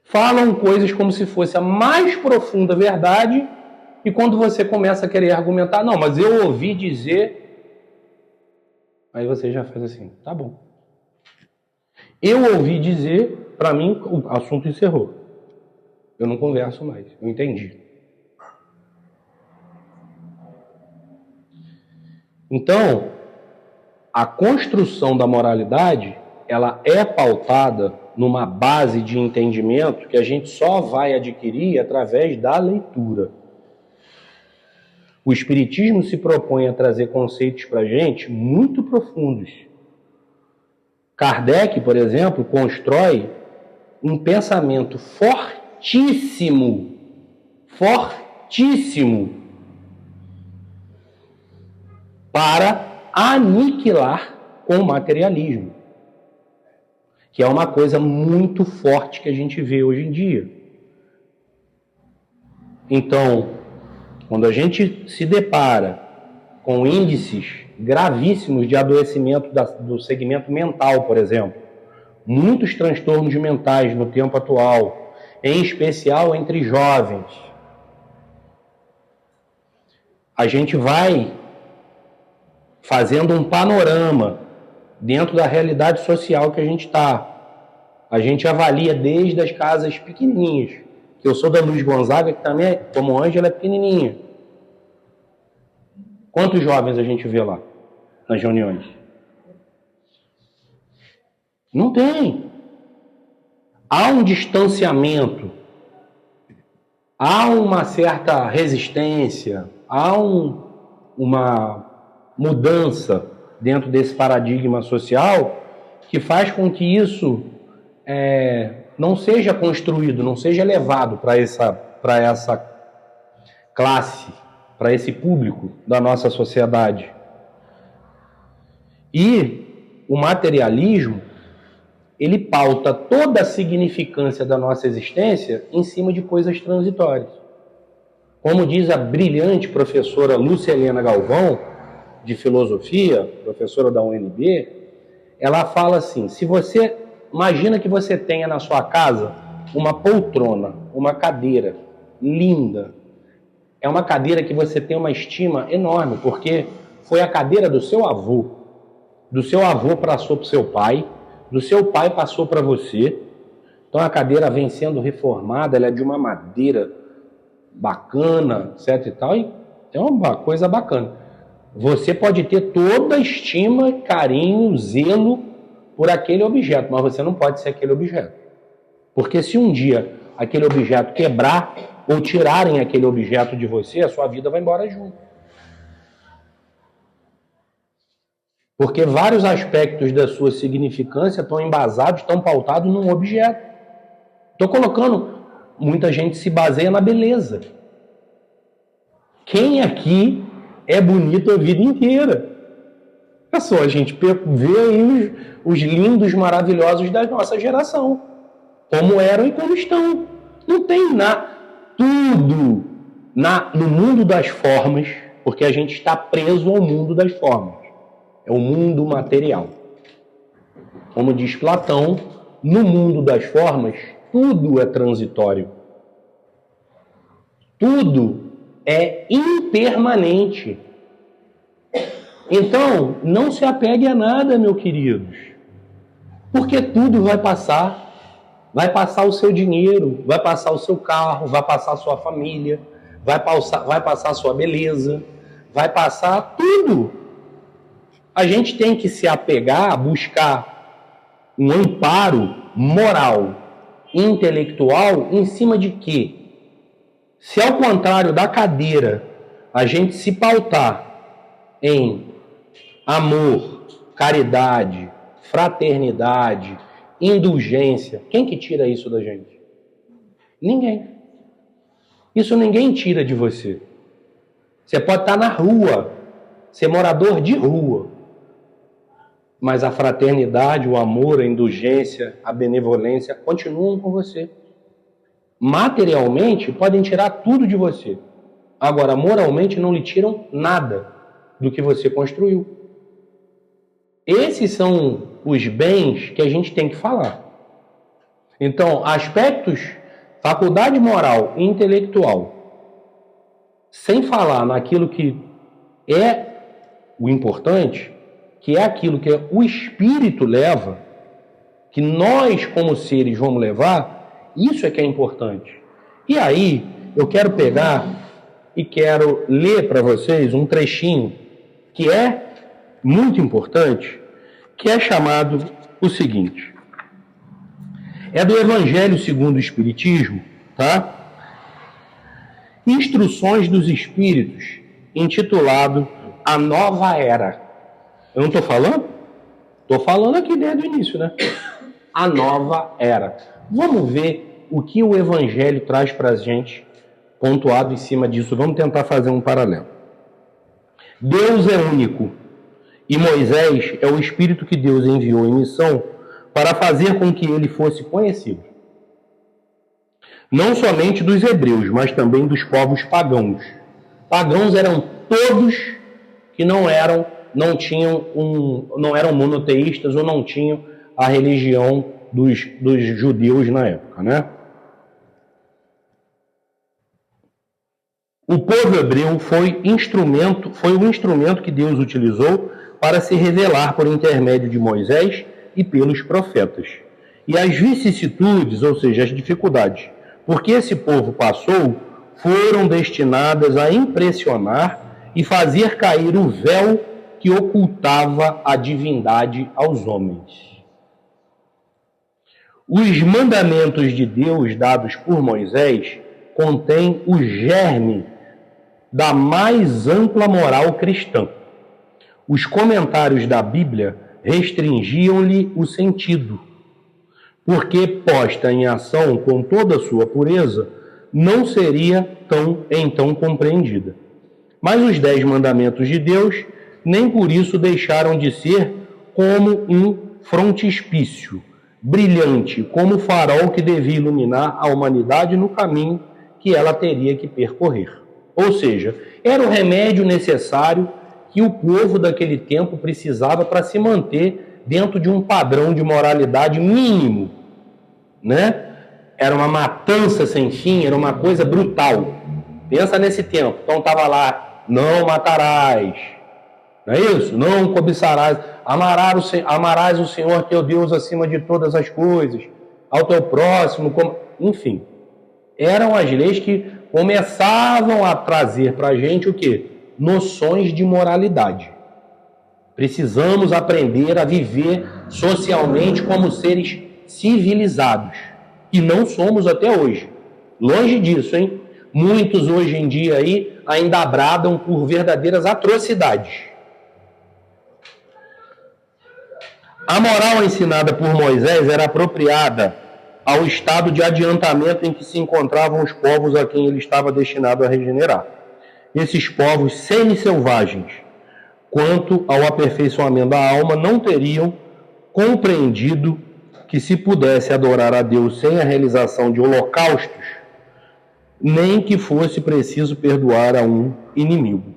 Falam coisas como se fosse a mais profunda verdade, e quando você começa a querer argumentar, não, mas eu ouvi dizer, aí você já faz assim, tá bom. Eu ouvi dizer, para mim o assunto encerrou. Eu não converso mais, eu entendi. Então, a construção da moralidade, ela é pautada numa base de entendimento que a gente só vai adquirir através da leitura. O Espiritismo se propõe a trazer conceitos para a gente muito profundos. Kardec, por exemplo, constrói um pensamento fortíssimo, para aniquilar com o materialismo, que é uma coisa muito forte que a gente vê hoje em dia. Então, quando a gente se depara com índices gravíssimos de adoecimento do segmento mental, por exemplo, muitos transtornos mentais no tempo atual, em especial entre jovens, a gente vai fazendo um panorama dentro da realidade social que a gente está. A gente avalia desde as casas pequenininhas, que eu sou da Luiz Gonzaga, que também, como Ângela, é pequenininha. Quantos jovens a gente vê lá nas reuniões? Não tem. Há um distanciamento, há uma certa resistência, há uma mudança dentro desse paradigma social que faz com que isso não seja construído, não seja levado para essa classe, para esse público da nossa sociedade. E o materialismo, ele pauta toda a significância da nossa existência em cima de coisas transitórias. Como diz a brilhante professora Lúcia Helena Galvão, de filosofia, professora da UNB, ela fala assim, se você imagina que você tenha na sua casa uma poltrona, uma cadeira linda, é uma cadeira que você tem uma estima enorme, porque foi a cadeira do seu avô passou para o seu pai, do seu pai passou para você, então a cadeira vem sendo reformada, ela é de uma madeira bacana, certo e tal, e é uma coisa bacana. Você pode ter toda a estima, carinho, zelo por aquele objeto, mas você não pode ser aquele objeto. Porque se um dia aquele objeto quebrar ou tirarem aquele objeto de você, a sua vida vai embora junto. Porque vários aspectos da sua significância estão embasados, estão pautados num objeto. Estou colocando, muita gente se baseia na beleza. Quem aqui é bonito a vida inteira? É só a gente ver aí os lindos, maravilhosos da nossa geração. Como eram e como estão. Não tem tudo no mundo das formas, porque a gente está preso ao mundo das formas. É o mundo material. Como diz Platão, no mundo das formas, tudo é transitório. Tudo é impermanente. Então, não se apegue a nada, meus queridos. Porque tudo vai passar. Vai passar o seu dinheiro, vai passar o seu carro, vai passar a sua família, vai passar a sua beleza, vai passar tudo. A gente tem que se apegar, buscar um amparo moral, intelectual, em cima de quê? Se ao contrário da cadeira, a gente se pautar em amor, caridade, fraternidade, indulgência, quem que tira isso da gente? Ninguém. Isso ninguém tira de você. Você pode estar na rua, ser morador de rua, mas a fraternidade, o amor, a indulgência, a benevolência continuam com você. Materialmente, podem tirar tudo de você. Agora, moralmente, não lhe tiram nada do que você construiu. Esses são os bens que a gente tem que falar. Então, aspectos, faculdade moral e intelectual, sem falar naquilo que é o importante, que é aquilo que o espírito leva, que nós como seres vamos levar, isso é que é importante. E aí, eu quero pegar e quero ler para vocês um trechinho que é muito importante, que é chamado o seguinte. É do Evangelho segundo o Espiritismo, tá? Instruções dos Espíritos, intitulado A Nova Era. Eu não estou falando? Estou falando aqui desde o início, né? A Nova Era. Vamos ver o que o Evangelho traz para a gente, pontuado em cima disso. Vamos tentar fazer um paralelo. Deus é único e Moisés é o Espírito que Deus enviou em missão para fazer com que ele fosse conhecido. Não somente dos hebreus, mas também dos povos pagãos. Pagãos eram todos que não eram monoteístas ou não tinham a religião dos judeus na época, né? O povo hebreu foi o instrumento que Deus utilizou para se revelar por intermédio de Moisés e pelos profetas. E as vicissitudes, ou seja, as dificuldades, porque esse povo passou, foram destinadas a impressionar e fazer cair o véu que ocultava a divindade aos homens. Os mandamentos de Deus dados por Moisés contêm o germe da mais ampla moral cristã. Os comentários da Bíblia restringiam-lhe o sentido, porque, posta em ação com toda a sua pureza, não seria então compreendida. Mas os 10 mandamentos de Deus nem por isso deixaram de ser como um frontispício, brilhante, como o farol que devia iluminar a humanidade no caminho que ela teria que percorrer. Ou seja, era o remédio necessário que o povo daquele tempo precisava para se manter dentro de um padrão de moralidade mínimo, né? Era uma matança sem fim, era uma coisa brutal. Pensa nesse tempo. Então estava lá, não matarás, não é isso? Não cobiçarás, amarás o Senhor teu Deus acima de todas as coisas, ao teu próximo, enfim. Eram as leis que começavam a trazer para a gente o quê? Noções de moralidade. Precisamos aprender a viver socialmente como seres civilizados. E não somos até hoje. Longe disso, hein? Muitos hoje em dia aí ainda bradam por verdadeiras atrocidades. A moral ensinada por Moisés era apropriada ao estado de adiantamento em que se encontravam os povos a quem ele estava destinado a regenerar. Esses povos semi-selvagens, quanto ao aperfeiçoamento da alma, não teriam compreendido que se pudesse adorar a Deus sem a realização de holocaustos, nem que fosse preciso perdoar a um inimigo.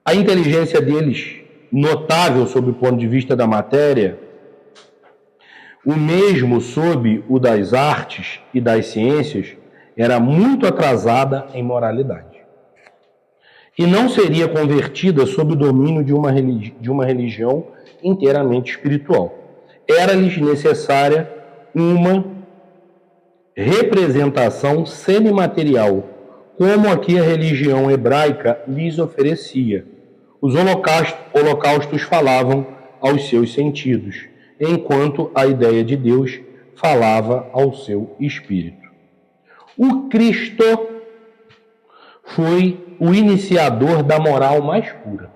A inteligência deles, notável sob o ponto de vista da matéria, O mesmo sob o das artes e das ciências era muito atrasada em moralidade. E não seria convertida sob o domínio de uma religião inteiramente espiritual. Era-lhes necessária uma representação semimaterial, como a que a religião hebraica lhes oferecia. Os holocaustos falavam aos seus sentidos, enquanto a ideia de Deus falava ao seu espírito. O Cristo foi o iniciador da moral mais pura,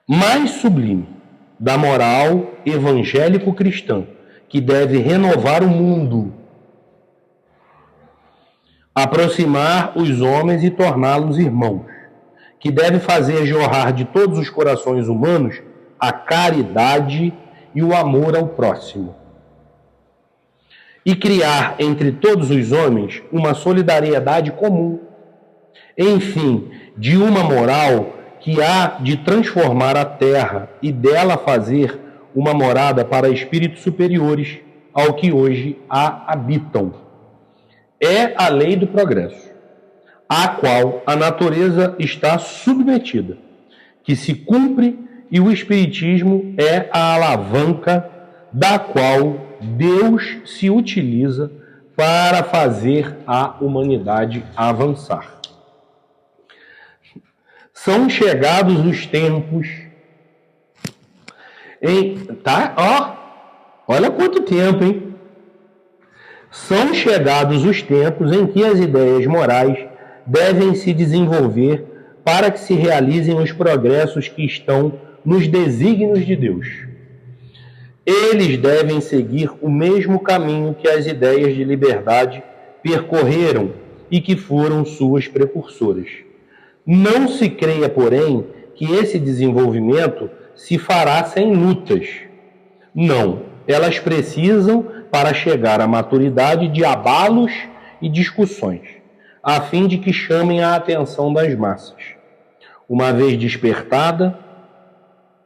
mais sublime, da moral evangélico-cristã, que deve renovar o mundo, aproximar os homens e torná-los irmãos, que deve fazer jorrar de todos os corações humanos a caridade e o amor ao próximo, e criar entre todos os homens uma solidariedade comum, enfim, de uma moral que há de transformar a terra e dela fazer uma morada para espíritos superiores ao que hoje a habitam. É a lei do progresso, à qual a natureza está submetida, que se cumpre, e o espiritismo é a alavanca da qual Deus se utiliza para fazer a humanidade avançar. São chegados os tempos olha quanto tempo, hein? São chegados os tempos em que as ideias morais devem se desenvolver para que se realizem os progressos que estão nos desígnios de Deus. Eles devem seguir o mesmo caminho que as ideias de liberdade percorreram e que foram suas precursoras. Não se creia, porém, que esse desenvolvimento se fará sem lutas. Não, elas precisam, para chegar à maturidade, de abalos e discussões, a fim de que chamem a atenção das massas. Uma vez despertada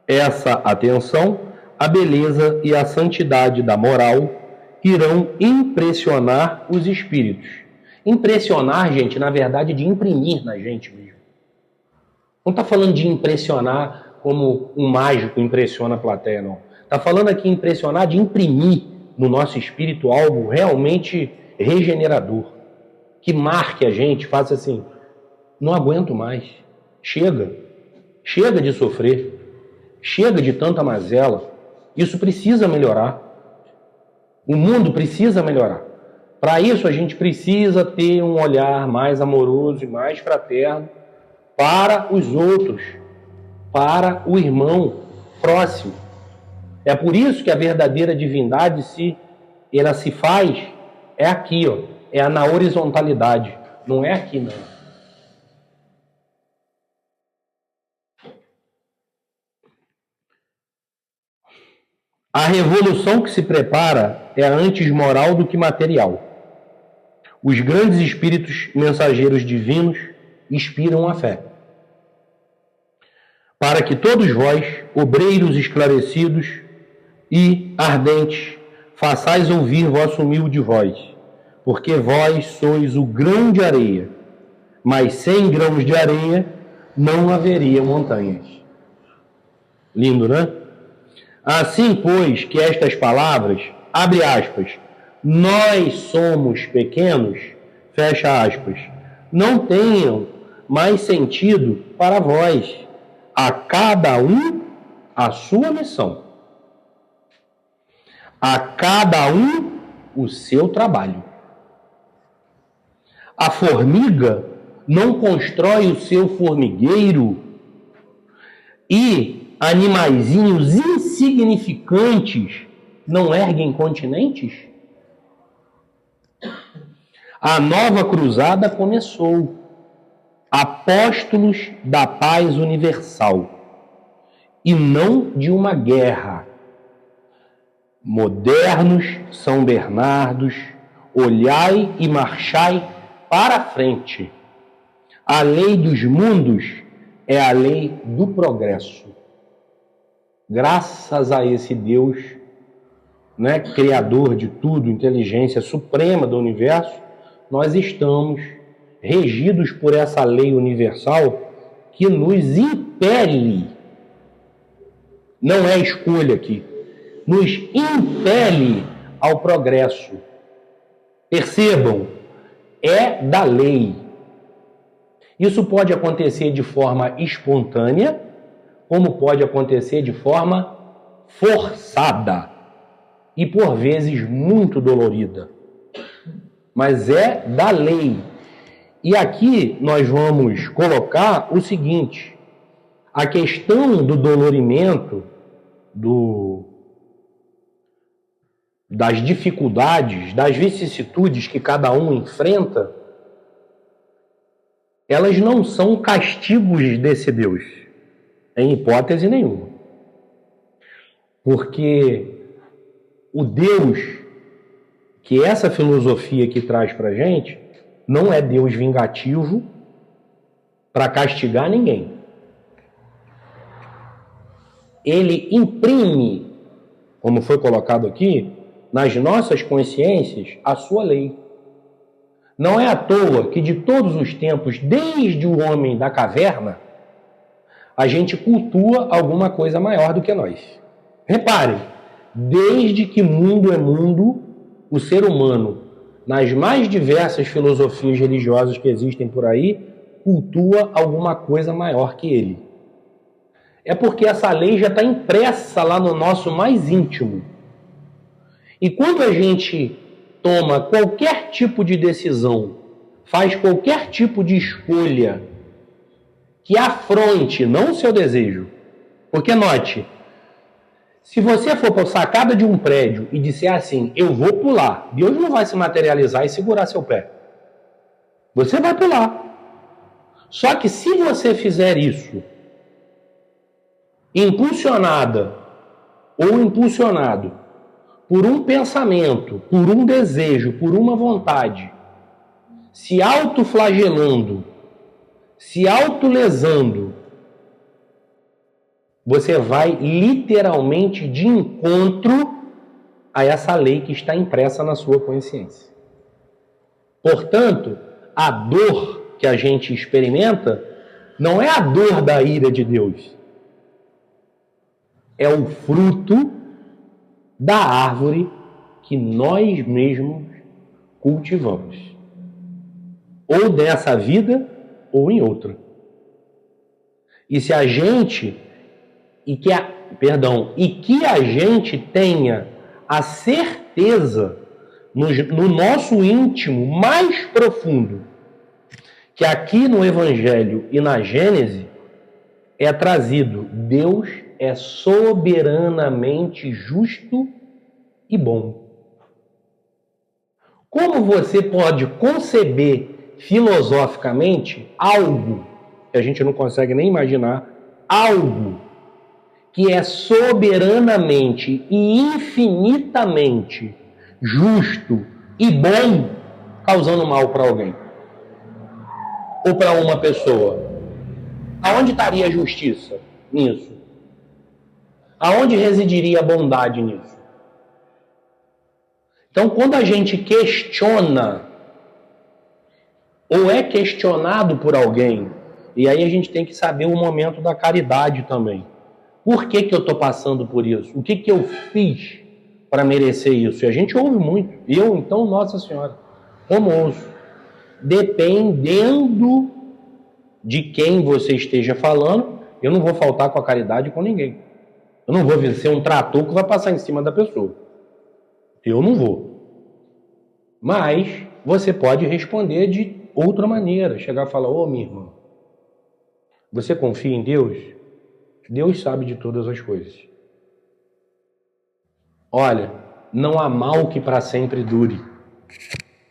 essa atenção, a beleza e a santidade da moral irão impressionar os espíritos. Impressionar, gente, na verdade, de imprimir na gente mesmo. Não está falando de impressionar como um mágico impressiona a plateia, não. Está falando aqui impressionar de imprimir no nosso espírito algo realmente regenerador, que marque a gente, faça assim, não aguento mais, chega de sofrer, chega de tanta mazela, isso precisa melhorar, o mundo precisa melhorar. Para isso a gente precisa ter um olhar mais amoroso e mais fraterno para os outros, para o irmão próximo. É por isso que a verdadeira divindade ela se faz aqui, é na horizontalidade, não é aqui não. A revolução que se prepara é antes moral do que material. Os grandes espíritos mensageiros divinos inspiram a fé, para que todos vós, obreiros esclarecidos e ardentes, façais ouvir vossa humilde voz, porque vós sois o grão de areia, mas sem grãos de areia não haveria montanhas. Lindo, né? Assim, pois, que estas palavras, abre aspas, nós somos pequenos, fecha aspas, não tenham mais sentido para vós, a cada um a sua missão, a cada um o seu trabalho. A formiga não constrói o seu formigueiro e animaizinhos insignificantes não erguem continentes? A nova cruzada começou. Apóstolos da paz universal e não de uma guerra. Modernos São Bernardos, olhai e marchai para a frente. A lei dos mundos é a lei do progresso. Graças a esse Deus né, criador de tudo, inteligência suprema do universo, nós estamos regidos por essa lei universal que nos impele, não é escolha aqui, nos impele ao progresso. Percebam, é da lei. Isso pode acontecer de forma espontânea, como pode acontecer de forma forçada e por vezes muito dolorida. Mas é da lei. E aqui nós vamos colocar o seguinte: a questão do dolorimento, das dificuldades, das vicissitudes que cada um enfrenta, elas não são castigos desse Deus, em hipótese nenhuma. Porque o Deus que essa filosofia aqui traz para a gente não é Deus vingativo para castigar ninguém. Ele imprime, como foi colocado aqui, nas nossas consciências a sua lei. Não é à toa que de todos os tempos, desde o homem da caverna, a gente cultua alguma coisa maior do que nós. Reparem, desde que mundo é mundo, o ser humano, nas mais diversas filosofias religiosas que existem por aí, cultua alguma coisa maior que ele. É porque essa lei já está impressa lá no nosso mais íntimo. E quando a gente toma qualquer tipo de decisão, faz qualquer tipo de escolha que afronte não o seu desejo, porque note, se você for para a sacada de um prédio e disser assim, eu vou pular, Deus não vai se materializar e segurar seu pé. Você vai pular. Só que se você fizer isso, impulsionada ou impulsionado por um pensamento, por um desejo, por uma vontade, se autoflagelando, se autolesando, você vai literalmente de encontro a essa lei que está impressa na sua consciência. Portanto, a dor que a gente experimenta não é a dor da ira de Deus. É o fruto da árvore que nós mesmos cultivamos. Ou nessa vida, ou em outra. E se a gente... E que a gente tenha a certeza no nosso íntimo mais profundo que aqui no Evangelho e na Gênese é trazido Deus é soberanamente justo e bom. Como você pode conceber filosoficamente algo que a gente não consegue nem imaginar, algo que é soberanamente e infinitamente justo e bom, causando mal para alguém? Ou para uma pessoa? Aonde estaria a justiça nisso? Aonde residiria a bondade nisso? Então, quando a gente questiona, ou é questionado por alguém, e aí a gente tem que saber o momento da caridade também. Por que eu estou passando por isso? O que eu fiz para merecer isso? E a gente ouve muito. Eu, então, Nossa Senhora, como ouço? Dependendo de quem você esteja falando, eu não vou faltar com a caridade com ninguém. Eu não vou ser um trator que vai passar em cima da pessoa. Eu não vou. Mas você pode responder de outra maneira. Chegar e falar, ô minha irmã, você confia em Deus? Deus sabe de todas as coisas. Olha, não há mal que para sempre dure,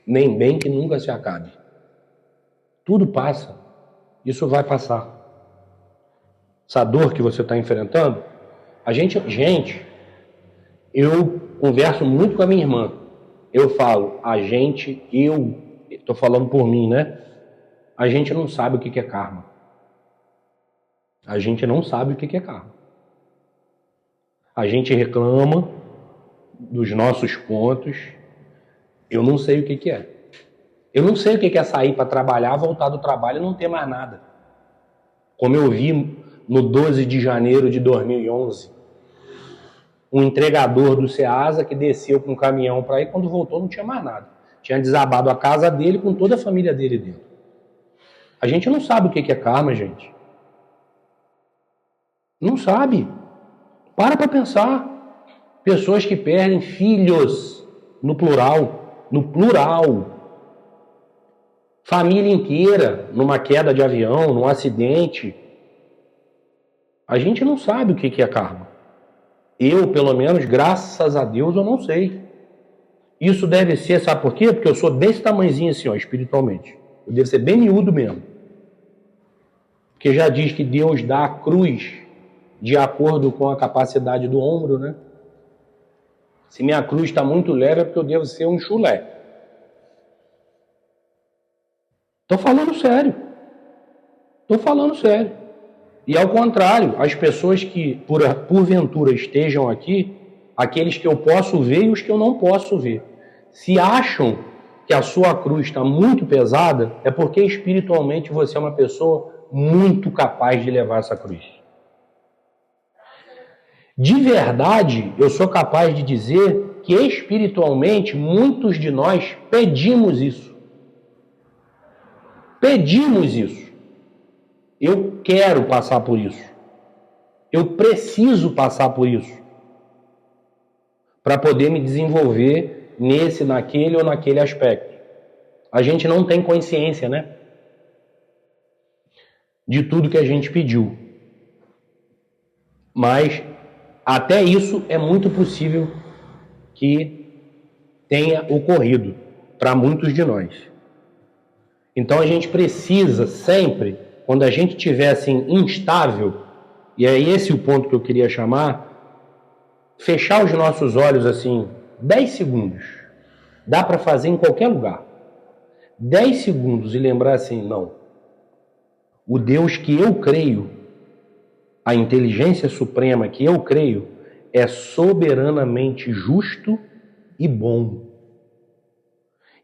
nem bem que nunca se acabe. Tudo passa. Isso vai passar. Essa dor que você está enfrentando, eu converso muito com a minha irmã. Eu falo, eu estou falando por mim, né? A gente não sabe o que é karma. A gente não sabe o que é karma. A gente reclama, dos nossos pontos, eu não sei o que é. Eu não sei o que é sair para trabalhar, voltar do trabalho e não ter mais nada. Como eu vi no 12 de janeiro de 2011, um entregador do Ceasa que desceu com um caminhão para ir, quando voltou não tinha mais nada. Tinha desabado a casa dele com toda a família dele dentro. A gente não sabe o que é karma, gente. Não sabe. Para pensar. Pessoas que perdem filhos, no plural. No plural. Família inteira, numa queda de avião, num acidente. A gente não sabe o que é karma. Eu, pelo menos, graças a Deus, eu não sei. Isso deve ser, sabe por quê? Porque eu sou desse tamanhozinho assim, ó, espiritualmente. Eu devo ser bem miúdo mesmo. Porque já diz que Deus dá a cruz de acordo com a capacidade do ombro, né? Se minha cruz está muito leve é porque eu devo ser um chulé. Estou falando sério. Estou falando sério. E ao contrário, as pessoas que porventura estejam aqui, aqueles que eu posso ver e os que eu não posso ver, se acham que a sua cruz está muito pesada, é porque espiritualmente você é uma pessoa muito capaz de levar essa cruz. De verdade, eu sou capaz de dizer que espiritualmente muitos de nós pedimos isso. Pedimos isso. Eu quero passar por isso. Eu preciso passar por isso. Para poder me desenvolver nesse, naquele ou naquele aspecto. A gente não tem consciência, né? De tudo que a gente pediu. Mas até isso é muito possível que tenha ocorrido para muitos de nós. Então a gente precisa sempre, quando a gente estiver assim instável, e é esse o ponto que eu queria chamar, fechar os nossos olhos assim 10 segundos. Dá para fazer em qualquer lugar. 10 segundos e lembrar assim, não. O Deus que eu creio, a inteligência suprema que eu creio, é soberanamente justo e bom.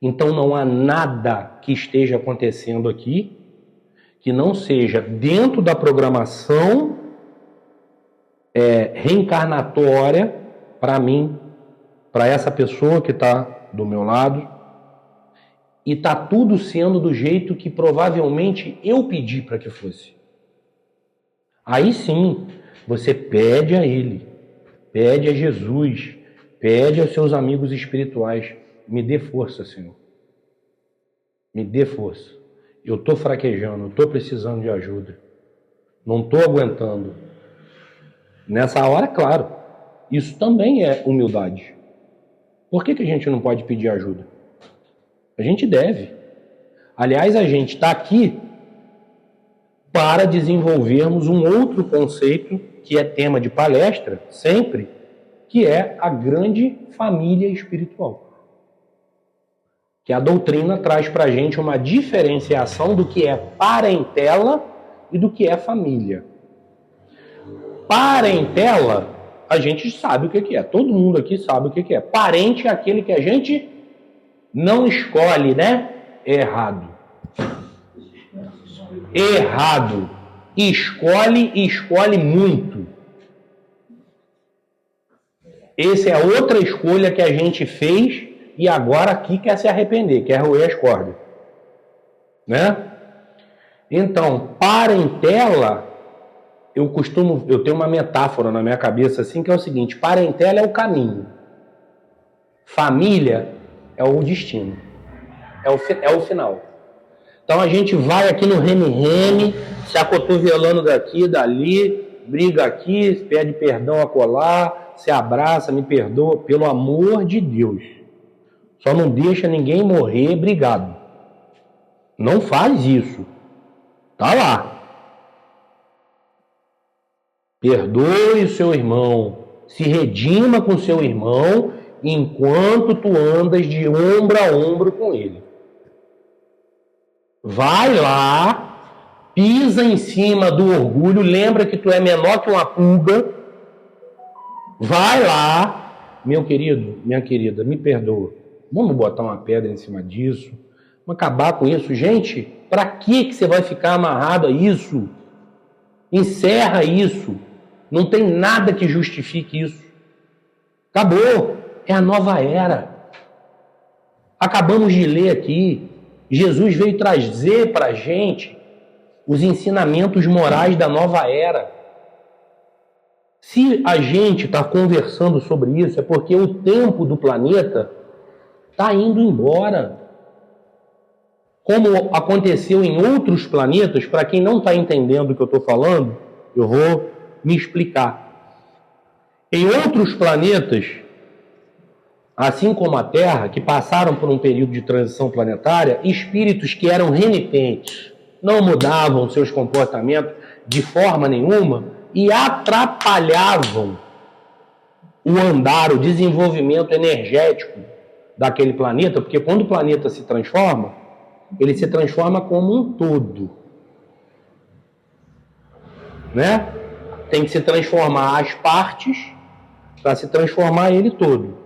Então não há nada que esteja acontecendo aqui que não seja dentro da programação reencarnatória para mim, para essa pessoa que está do meu lado, e está tudo sendo do jeito que provavelmente eu pedi para que fosse. Aí sim, você pede a Ele, pede a Jesus, pede aos seus amigos espirituais, me dê força, Senhor. Me dê força. Eu estou fraquejando, estou precisando de ajuda. Não estou aguentando. Nessa hora, claro, isso também é humildade. Por que a gente não pode pedir ajuda? A gente deve. Aliás, a gente está aqui para desenvolvermos um outro conceito que é tema de palestra, sempre, que é a grande família espiritual. Que a doutrina traz para a gente uma diferenciação do que é parentela e do que é família. Parentela, a gente sabe o que é. Todo mundo aqui sabe o que é. Parente é aquele que a gente não escolhe, né? Errado. Errado. Escolhe e escolhe muito. Essa é outra escolha que a gente fez e agora aqui quer se arrepender, quer roer as cordas. Né? Então, parentela, eu tenho uma metáfora na minha cabeça assim, que é o seguinte: parentela é o caminho. Família é o destino. É o final. Então a gente vai aqui no reme-reme, se acotovelando daqui, dali, briga aqui, pede perdão acolá, se abraça, me perdoa, pelo amor de Deus. Só não deixa ninguém morrer brigado. Não faz isso. Tá lá. Perdoe o seu irmão, se redima com seu irmão, enquanto tu andas de ombro a ombro com ele. Vai lá, pisa em cima do orgulho, lembra que tu é menor que uma pulga. Vai lá, meu querido, minha querida, me perdoa. Vamos botar uma pedra em cima disso? Vamos acabar com isso? Gente, para que você vai ficar amarrado a isso? Encerra isso. Não tem nada que justifique isso. Acabou. É a nova era. Acabamos de ler aqui. Jesus veio trazer para a gente os ensinamentos morais da nova era. Se a gente está conversando sobre isso, é porque o tempo do planeta está indo embora. Como aconteceu em outros planetas, para quem não está entendendo o que eu estou falando, eu vou me explicar. Em outros planetas, assim como a Terra, que passaram por um período de transição planetária, espíritos que eram renitentes, não mudavam seus comportamentos de forma nenhuma e atrapalhavam o andar, o desenvolvimento energético daquele planeta, porque quando o planeta se transforma, ele se transforma como um todo. Né? Tem que se transformar as partes para se transformar ele todo.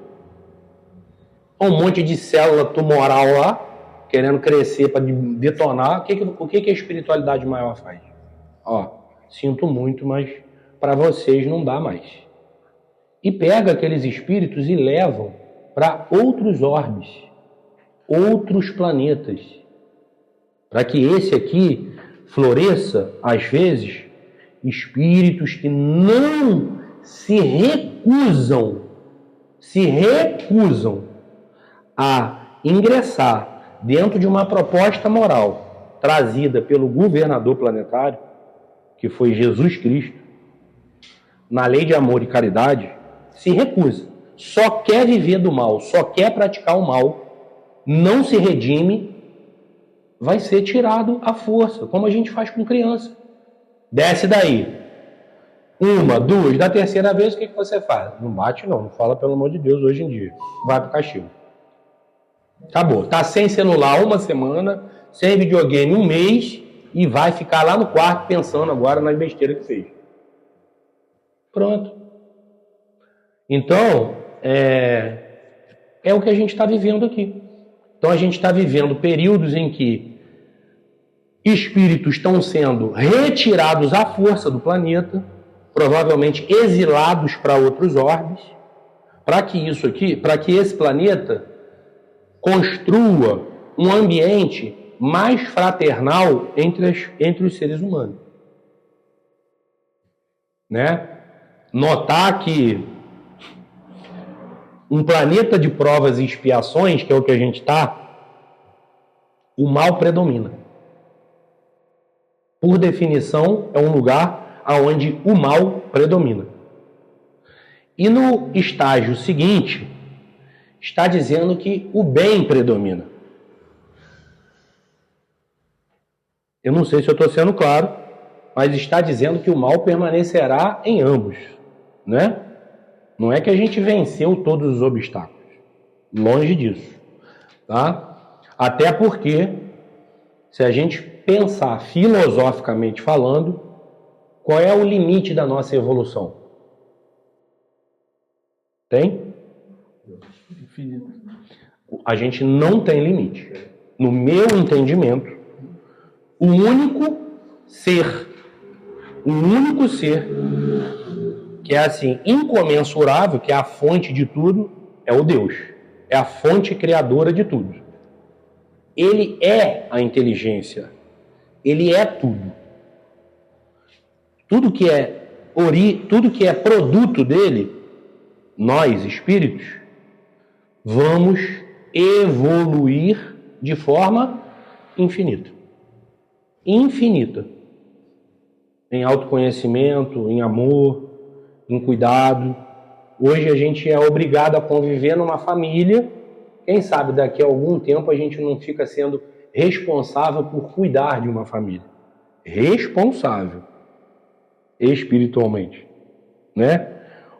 Um monte de célula tumoral lá, querendo crescer para detonar. O que a espiritualidade maior faz? Ó, sinto muito, mas para vocês não dá mais. E pega aqueles espíritos e levam para outros orbes, outros planetas, para que esse aqui floresça, às vezes, espíritos que não se recusam a ingressar dentro de uma proposta moral trazida pelo governador planetário, que foi Jesus Cristo, na lei de amor e caridade, se recusa. Só quer viver do mal, só quer praticar o mal, não se redime, vai ser tirado à força, como a gente faz com criança. Desce daí. Uma, duas, da terceira vez, o que você faz? Não bate não fala pelo amor de Deus hoje em dia. Vai pro castigo. Acabou. Tá sem celular uma semana, sem videogame um mês e vai ficar lá no quarto pensando agora nas besteiras que fez. Pronto. Então, é o que a gente está vivendo aqui. Então a gente está vivendo períodos em que espíritos estão sendo retirados à força do planeta, provavelmente exilados para outros orbes, para que esse planeta construa um ambiente mais fraternal entre os seres humanos. Né? Notar que um planeta de provas e expiações, que é o que a gente está, o mal predomina. Por definição, é um lugar onde o mal predomina. E no estágio seguinte, está dizendo que o bem predomina. Eu não sei se eu estou sendo claro, mas está dizendo que o mal permanecerá em ambos, né? Não é que a gente venceu todos os obstáculos. Longe disso. Tá? Até porque, se a gente pensar filosoficamente falando, qual é o limite da nossa evolução? Tem? Infinito. A gente não tem limite. No meu entendimento, o único ser que é assim, incomensurável, que é a fonte de tudo, é o Deus. É a fonte criadora de tudo. Ele é a inteligência. Ele é tudo. Tudo que é produto dele, nós, espíritos, vamos evoluir de forma infinita. Infinita. Em autoconhecimento, em amor, em cuidado. Hoje a gente é obrigado a conviver numa família. Quem sabe daqui a algum tempo a gente não fica sendo responsável por cuidar de uma família. Responsável. Espiritualmente. Né?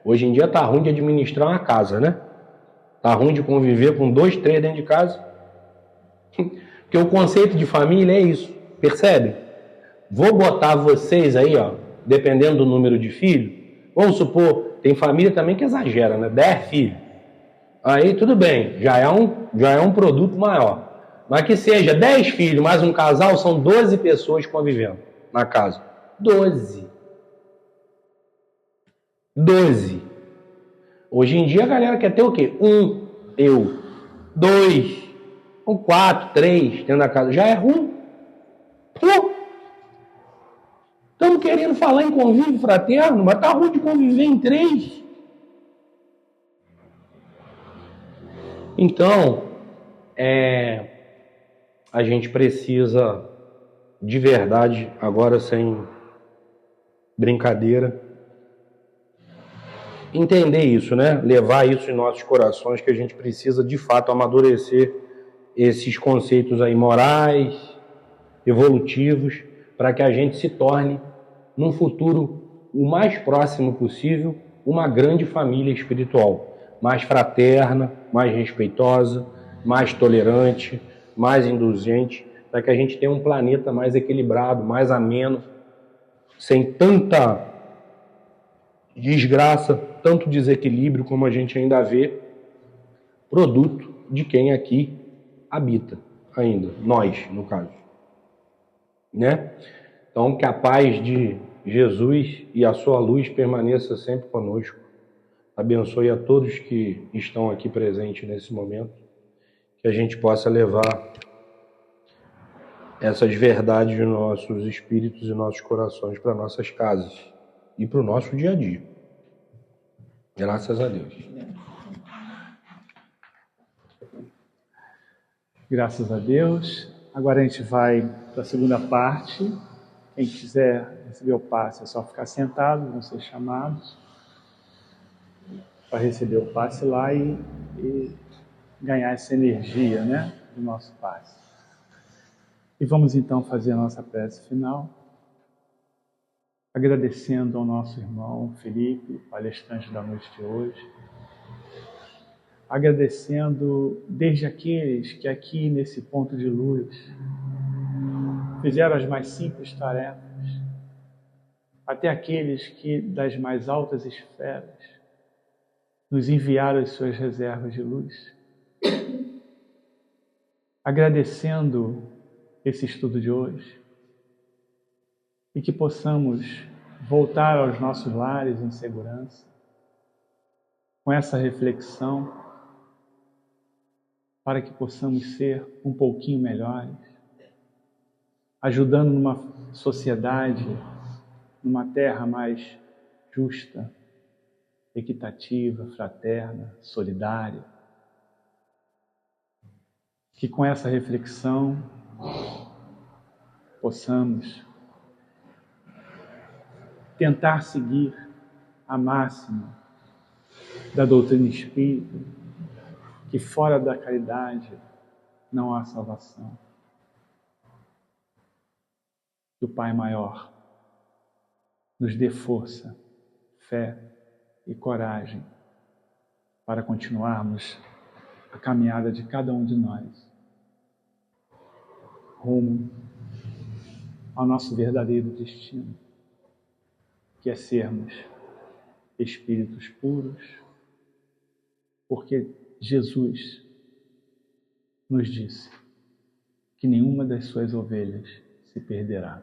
Hoje em dia tá ruim de administrar uma casa, né? Tá ruim de conviver com 2, 3 dentro de casa. Porque o conceito de família é isso. Percebe? Vou botar vocês aí, ó, dependendo do número de filhos. Vamos supor, tem família também que exagera, né? 10 filhos. Aí tudo bem, já é um produto maior. Mas que seja 10 filhos mais um casal, são 12 pessoas convivendo na casa. 12. Hoje em dia a galera quer ter o quê? 2, 4, 3 dentro da casa. Já é ruim. Pô! Estamos querendo falar em convívio fraterno, mas tá ruim de conviver em 3. Então, a gente precisa, de verdade, agora sem brincadeira, entender isso, né? Levar isso em nossos corações, que a gente precisa, de fato, amadurecer esses conceitos aí morais, evolutivos, para que a gente se torne, num futuro o mais próximo possível, uma grande família espiritual, mais fraterna, mais respeitosa, mais tolerante, mais indulgente, para que a gente tenha um planeta mais equilibrado, mais ameno, sem tanta desgraça, tanto desequilíbrio como a gente ainda vê, produto de quem aqui habita ainda, nós, no caso. Né? Então, que a paz de Jesus e a sua luz permaneça sempre conosco. Abençoe a todos que estão aqui presentes nesse momento, que a gente possa levar essas verdades de nossos espíritos e nossos corações para nossas casas e para o nosso dia a dia. Graças a Deus. Graças a Deus. Agora a gente vai para a segunda parte. Quem quiser receber o passe é só ficar sentado, vão ser chamados para receber o passe lá e ganhar essa energia, né, do nosso passe. E vamos então fazer a nossa prece final, agradecendo ao nosso irmão Felipe, palestrante da noite de hoje, agradecendo desde aqueles que aqui nesse ponto de luz fizeram as mais simples tarefas, até aqueles que das mais altas esferas nos enviaram as suas reservas de luz. Agradecendo esse estudo de hoje e que possamos voltar aos nossos lares em segurança, com essa reflexão, para que possamos ser um pouquinho melhores, ajudando numa sociedade, numa terra mais justa, equitativa, fraterna, solidária. Que com essa reflexão possamos tentar seguir a máxima da doutrina espírita, que fora da caridade não há salvação. Que o Pai Maior nos dê força, fé e coragem para continuarmos a caminhada de cada um de nós rumo ao nosso verdadeiro destino, que é sermos espíritos puros, porque Jesus nos disse que nenhuma das suas ovelhas se perderá.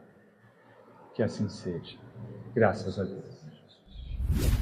Que assim seja. Graças a Deus.